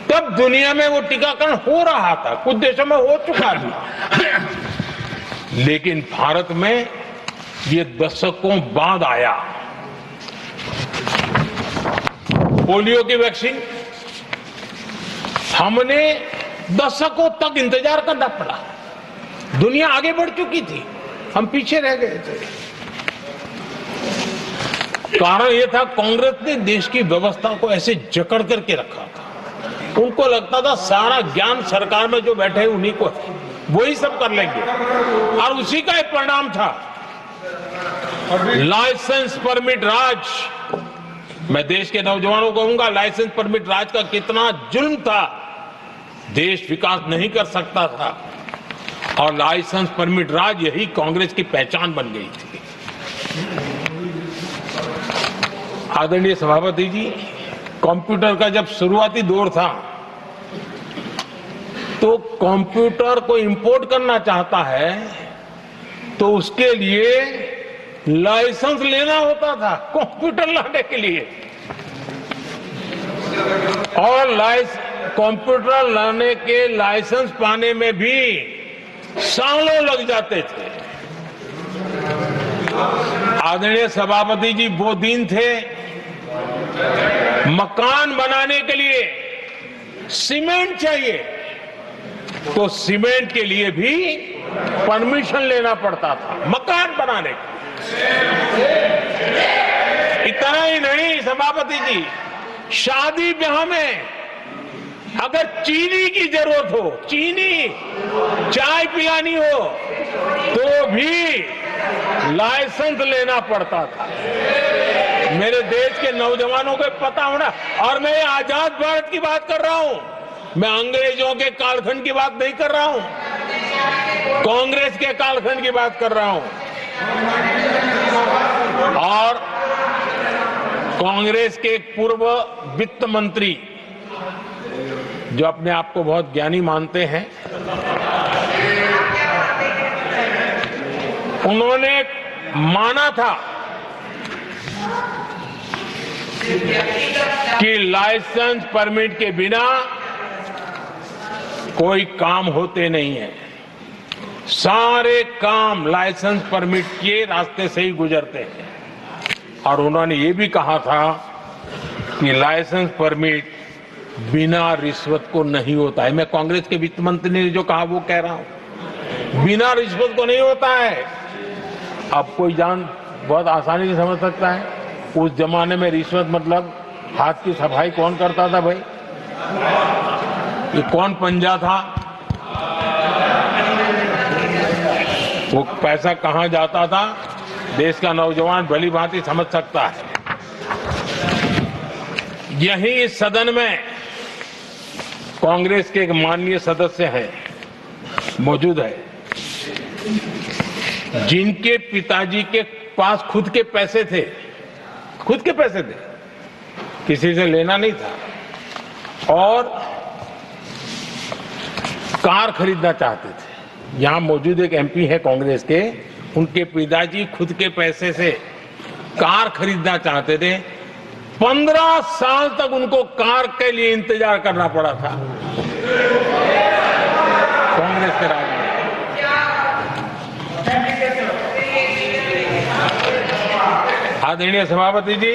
तब दुनिया में वो टीकाकरण हो रहा था, कुछ देशों में हो चुका था, लेकिन भारत में ये दशकों बाद आया। पोलियो की वैक्सीन हमने दशकों तक इंतजार करना पड़ा, दुनिया आगे बढ़ चुकी थी, हम पीछे रह गए थे। कारण यह था कांग्रेस ने देश की व्यवस्था को ऐसे जकड़ करके रखा था। उनको लगता था सारा ज्ञान सरकार में जो बैठे हैं उन्हीं को है, वही सब कर लेंगे, और उसी का एक परिणाम था लाइसेंस परमिट राज। मैं देश के नौजवानों को कहूंगा, लाइसेंस परमिट राज का कितना जुल्म था, देश विकास नहीं कर सकता था, और लाइसेंस परमिट राज यही कांग्रेस की पहचान बन गई थी। आदरणीय सभापति जी, कंप्यूटर का जब शुरुआती दौर था तो कंप्यूटर को इंपोर्ट करना चाहता है तो उसके लिए लाइसेंस लेना होता था कंप्यूटर लाने के लिए, और कंप्यूटर लाने के लाइसेंस पाने में भी सालों लग जाते थे। आदरणीय सभापति जी, वो दिन थे मकान बनाने के लिए सीमेंट चाहिए तो सीमेंट के लिए भी परमिशन लेना पड़ता था मकान बनाने के। इतना ही नहीं सभापति जी, शादी ब्याह में अगर चीनी की जरूरत हो, चीनी चाय पिलानी हो, तो भी लाइसेंस लेना पड़ता था। मेरे देश के नौजवानों को पता होना, और मैं आजाद भारत की बात कर रहा हूं, मैं अंग्रेजों के कालखंड की बात नहीं कर रहा हूं, कांग्रेस के कालखंड की बात कर रहा हूं। और कांग्रेस के एक पूर्व वित्त मंत्री जो अपने आप को बहुत ज्ञानी मानते हैं, उन्होंने माना था कि लाइसेंस परमिट के बिना कोई काम होते नहीं है, सारे काम लाइसेंस परमिट के रास्ते से ही गुजरते हैं। और उन्होंने ये भी कहा था कि लाइसेंस परमिट बिना रिश्वत को नहीं होता है। मैं कांग्रेस के वित्त मंत्री ने जो कहा वो कह रहा हूं, बिना रिश्वत को नहीं होता है। अब कोई बहुत आसानी से समझ सकता है, उस जमाने में रिश्वत मतलब हाथ की सफाई कौन करता था भाई, ये कौन पंजा था, वो पैसा कहां जाता था, देश का नौजवान भली भांति समझ सकता है। यही इस सदन में कांग्रेस के एक माननीय सदस्य हैं, मौजूद है, जिनके पिताजी के पास खुद के पैसे थे, किसी से लेना नहीं था, और कार खरीदना चाहते थे। यहां मौजूद एक एमपी है कांग्रेस के, उनके पिताजी खुद के पैसे से कार खरीदना चाहते थे। 15 साल तक उनको कार के लिए इंतजार करना पड़ा था कांग्रेस के राज में। आदरणीय सभापति जी,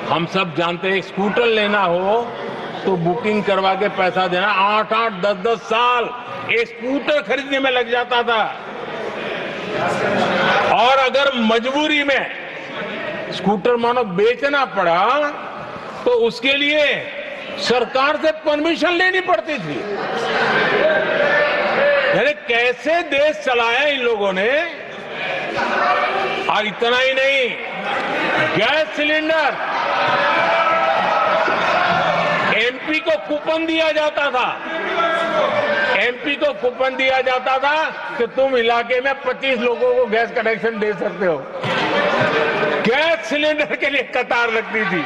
हम सब जानते हैं, स्कूटर लेना हो तो बुकिंग करवा के पैसा देना, 8-8, 10-10 साल एक स्कूटर खरीदने में लग जाता था। और अगर मजबूरी में स्कूटर मानो बेचना पड़ा तो उसके लिए सरकार से परमिशन लेनी पड़ती थी। यानी कैसे देश चलाया इन लोगों ने। और इतना ही नहीं, गैस सिलेंडर एमपी को कूपन दिया जाता था, कि तुम इलाके में 25 लोगों को गैस कनेक्शन दे सकते हो। गैस सिलेंडर के लिए कतार लगती थी।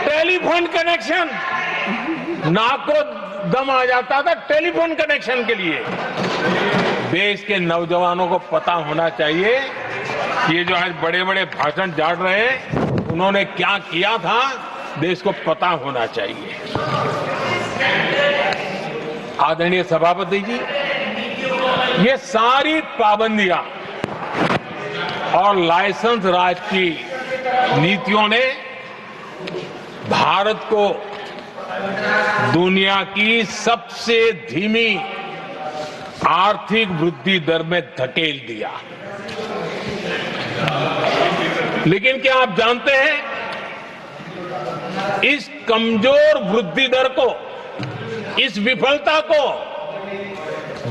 टेलीफोन कनेक्शन, नाक को दम आ जाता था टेलीफोन कनेक्शन के लिए। देश के नौजवानों को पता होना चाहिए कि ये जो आज बड़े बड़े भाषण झाड़ रहे हैं, उन्होंने क्या किया था, देश को पता होना चाहिए। आदरणीय सभापति जी, ये सारी पाबंदियां और लाइसेंस राज की नीतियों ने भारत को दुनिया की सबसे धीमी आर्थिक वृद्धि दर में धकेल दिया। लेकिन क्या आप जानते हैं, इस कमजोर वृद्धि दर को, इस विफलता को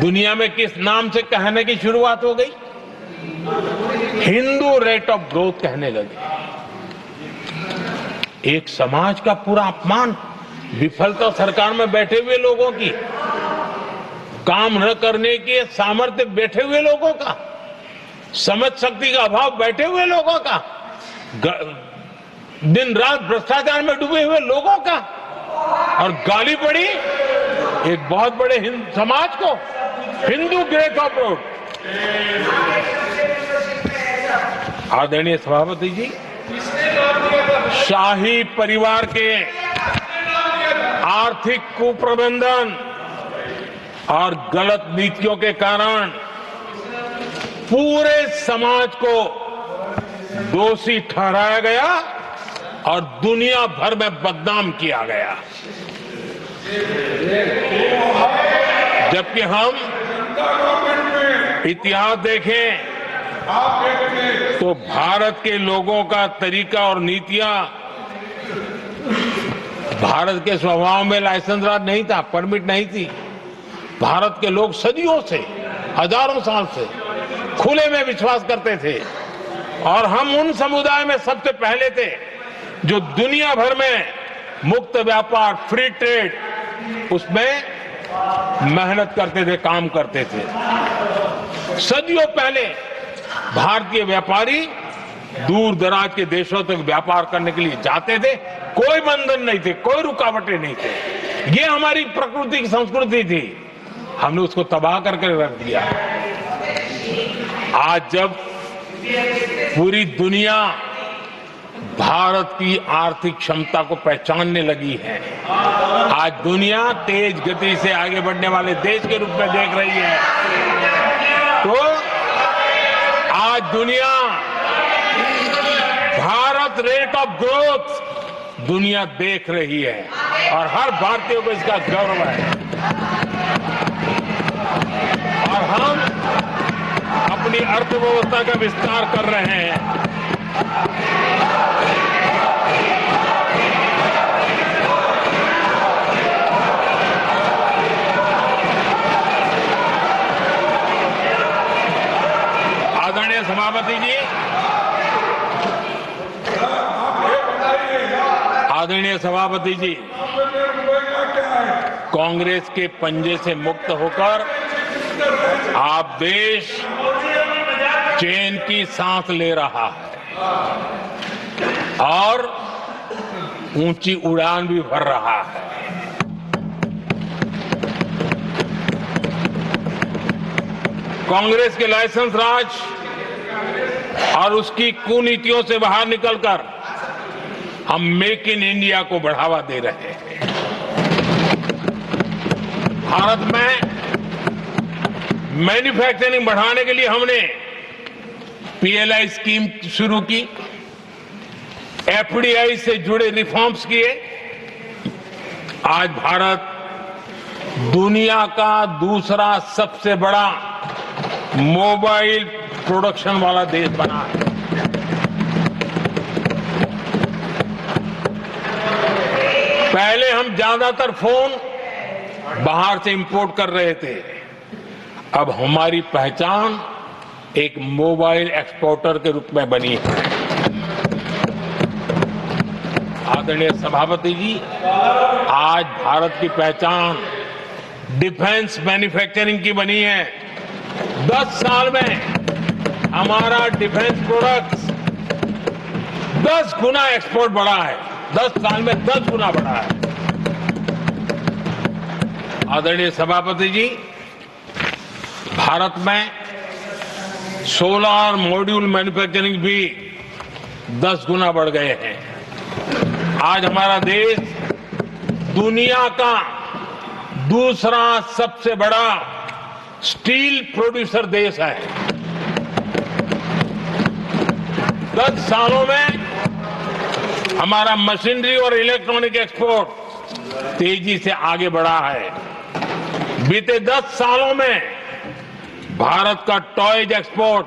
दुनिया में किस नाम से कहने की शुरुआत हो गई? हिंदू रेट ऑफ ग्रोथ कहने लगे। एक समाज का पूरा अपमान, विफलता सरकार में बैठे हुए लोगों की, काम न करने के सामर्थ्य बैठे हुए लोगों का, समझ शक्ति का अभाव बैठे हुए लोगों का, दिन रात भ्रष्टाचार में डूबे हुए लोगों का, और गाली पड़ी एक बहुत बड़े समाज को, हिंदू ग्रेट ऑफ ग्रोथ। आदरणीय सभापति जी, शाही परिवार के आर्थिक कुप्रबंधन और गलत नीतियों के कारण पूरे समाज को दोषी ठहराया गया और दुनिया भर में बदनाम किया गया। जबकि हम इतिहास देखें तो भारत के लोगों का तरीका और नीतियां, भारत के स्वभाव में लाइसेंस राज नहीं था, परमिट नहीं थी। भारत के लोग सदियों से, हजारों साल से खुले में विश्वास करते थे, और हम उन समुदाय में सबसे पहले थे जो दुनिया भर में मुक्त व्यापार, फ्री ट्रेड, उसमें मेहनत करते थे, काम करते थे। सदियों पहले भारतीय व्यापारी दूर दराज के देशों तक व्यापार करने के लिए जाते थे, कोई बंधन नहीं थे, कोई रुकावटें नहीं थे। ये हमारी प्रकृति की संस्कृति थी, हमने उसको तबाह करके रख दिया। आज जब पूरी दुनिया भारत की आर्थिक क्षमता को पहचानने लगी है, आज दुनिया तेज गति से आगे बढ़ने वाले देश के रूप में देख रही है, तो आज दुनिया भारत रेट ऑफ ग्रोथ दुनिया देख रही है और हर भारतीय को इसका गौरव है। और हम अपनी अर्थव्यवस्था का विस्तार कर रहे हैं। सभापति जी, आदरणीय सभापति जी, कांग्रेस के पंजे से मुक्त होकर आप देश चैन की सांस ले रहा है और ऊंची उड़ान भी भर रहा है। कांग्रेस के लाइसेंस राज और उसकी कुनीतियों से बाहर निकलकर हम मेक इन इंडिया को बढ़ावा दे रहे हैं। भारत में मैन्युफैक्चरिंग बढ़ाने के लिए हमने पीएलआई स्कीम शुरू की, एफडीआई से जुड़े रिफॉर्म्स किए। आज भारत दुनिया का दूसरा सबसे बड़ा मोबाइल प्रोडक्शन वाला देश बना है। पहले हम ज्यादातर फोन बाहर से इंपोर्ट कर रहे थे, अब हमारी पहचान एक मोबाइल एक्सपोर्टर के रूप में बनी है। आदरणीय सभापति जी, आज भारत की पहचान डिफेंस मैन्युफैक्चरिंग की बनी है। 10 साल में हमारा डिफेंस प्रोडक्ट्स 10 गुना एक्सपोर्ट बढ़ा है। 10 साल में 10 गुना बढ़ा है। आदरणीय सभापति जी, भारत में सोलर मॉड्यूल मैन्युफैक्चरिंग भी 10 गुना बढ़ गए हैं। आज हमारा देश दुनिया का दूसरा सबसे बड़ा स्टील प्रोड्यूसर देश है। 10 सालों में हमारा मशीनरी और इलेक्ट्रॉनिक एक्सपोर्ट तेजी से आगे बढ़ा है। बीते 10 सालों में भारत का टॉयज एक्सपोर्ट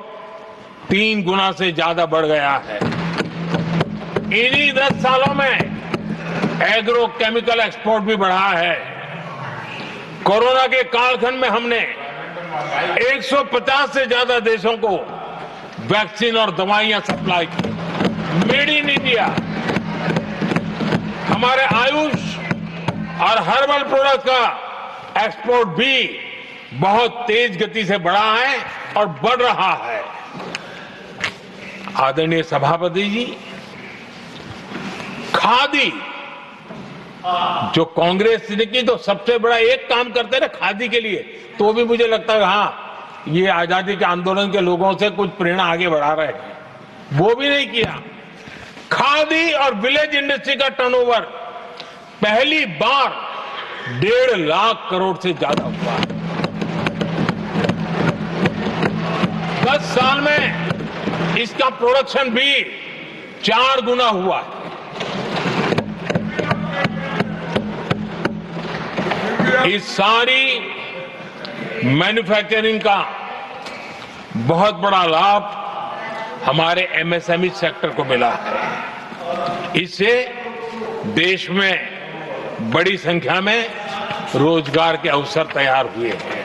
3 गुना से ज्यादा बढ़ गया है। इन्हीं 10 सालों में एग्रो केमिकल एक्सपोर्ट भी बढ़ा है। कोरोना के कालखंड में हमने 150 से ज्यादा देशों को वैक्सीन और दवाइयां सप्लाई की। मेड इन इंडिया, हमारे आयुष और हर्बल प्रोडक्ट का एक्सपोर्ट भी बहुत तेज गति से बढ़ा है और बढ़ रहा है। आदरणीय सभापति जी, खादी जो कांग्रेस ने की तो सबसे बड़ा एक काम करते रहे खादी के लिए, तो भी मुझे लगता है हाँ ये आजादी के आंदोलन के लोगों से कुछ प्रेरणा आगे बढ़ा रहे हैं, वो भी नहीं किया। खादी और विलेज इंडस्ट्री का टर्नओवर पहली बार 1.5 लाख करोड़ से ज्यादा हुआ है। 10 साल में इसका प्रोडक्शन भी 4 गुना हुआ है। इस सारी मैन्युफैक्चरिंग का बहुत बड़ा लाभ हमारे एमएसएमई सेक्टर को मिला है। इससे देश में बड़ी संख्या में रोजगार के अवसर तैयार हुए हैं।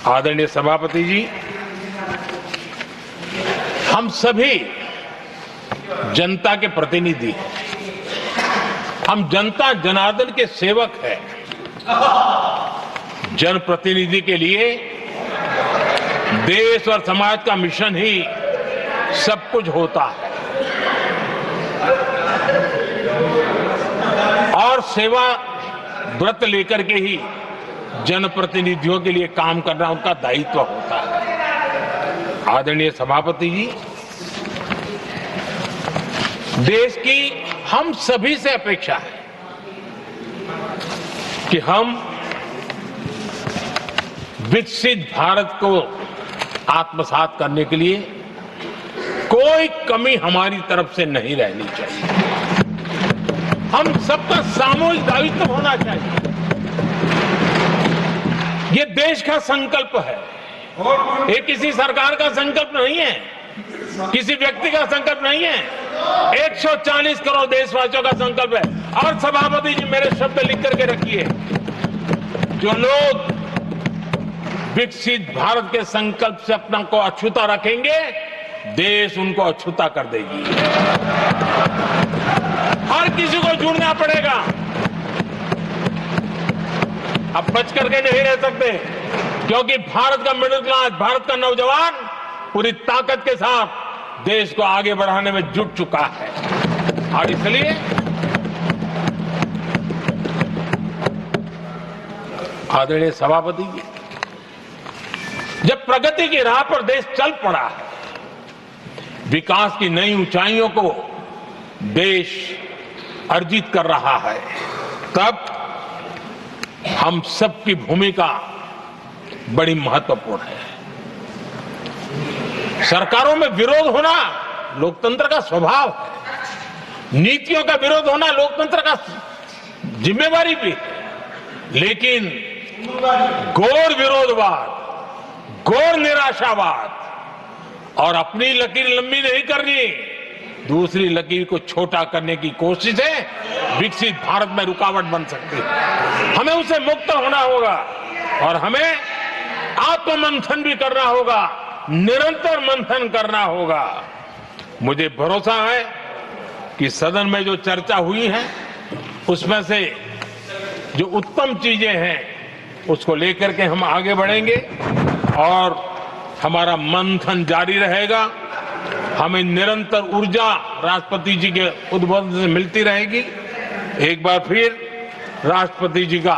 आदरणीय सभापति जी, हम सभी जनता के प्रतिनिधि हैं। हम जनता जनार्दन के सेवक हैं। जनप्रतिनिधि के लिए देश और समाज का मिशन ही सब कुछ होता है और सेवा व्रत लेकर के ही जनप्रतिनिधियों के लिए काम करना उनका दायित्व होता है। आदरणीय सभापति जी, देश की हम सभी से अपेक्षा है कि हम विकसित भारत को आत्मसात करने के लिए कोई कमी हमारी तरफ से नहीं रहनी चाहिए। हम सबका सामूहिक दायित्व होना चाहिए। ये देश का संकल्प है, ये किसी सरकार का संकल्प नहीं है, किसी व्यक्ति का संकल्प नहीं है, 140 करोड़ देशवासियों का संकल्प है। और सभापति जी, मेरे शब्द लिख करके रखिए, जो लोग विकसित भारत के संकल्प से अपना को अछूता रखेंगे देश उनको अछूता कर देगी। हर किसी को जुड़ना पड़ेगा। अब बच करके नहीं रह सकते, क्योंकि भारत का मिडिल क्लास, भारत का नौजवान पूरी ताकत के साथ देश को आगे बढ़ाने में जुट चुका है। और इसलिए आदरणीय सभापति जी, जब प्रगति की राह पर देश चल पड़ा है, विकास की नई ऊंचाइयों को देश अर्जित कर रहा है, तब हम सबकी भूमिका बड़ी महत्वपूर्ण है। सरकारों में विरोध होना लोकतंत्र का स्वभाव है, नीतियों का विरोध होना लोकतंत्र का जिम्मेवारी भी है, लेकिन घोर विरोधवाद, घोर निराशावाद और अपनी लकीर लंबी नहीं करनी, दूसरी लकीर को छोटा करने की कोशिशें विकसित भारत में रुकावट बन सकती है। हमें उसे मुक्त होना होगा और हमें आत्ममंथन भी करना होगा, निरंतर मंथन करना होगा। मुझे भरोसा है कि सदन में जो चर्चा हुई है उसमें से जो उत्तम चीजें हैं उसको लेकर के हम आगे बढ़ेंगे और हमारा मंथन जारी रहेगा। हमें निरंतर ऊर्जा राष्ट्रपति जी के उद्बोधन से मिलती रहेगी। एक बार फिर राष्ट्रपति जी का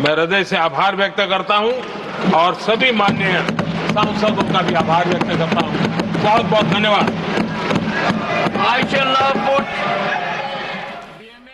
मैं हृदय से आभार व्यक्त करता हूं और सभी माननीय सांसदों का भी आभार व्यक्त करता हूं। बहुत बहुत धन्यवाद। I shall now put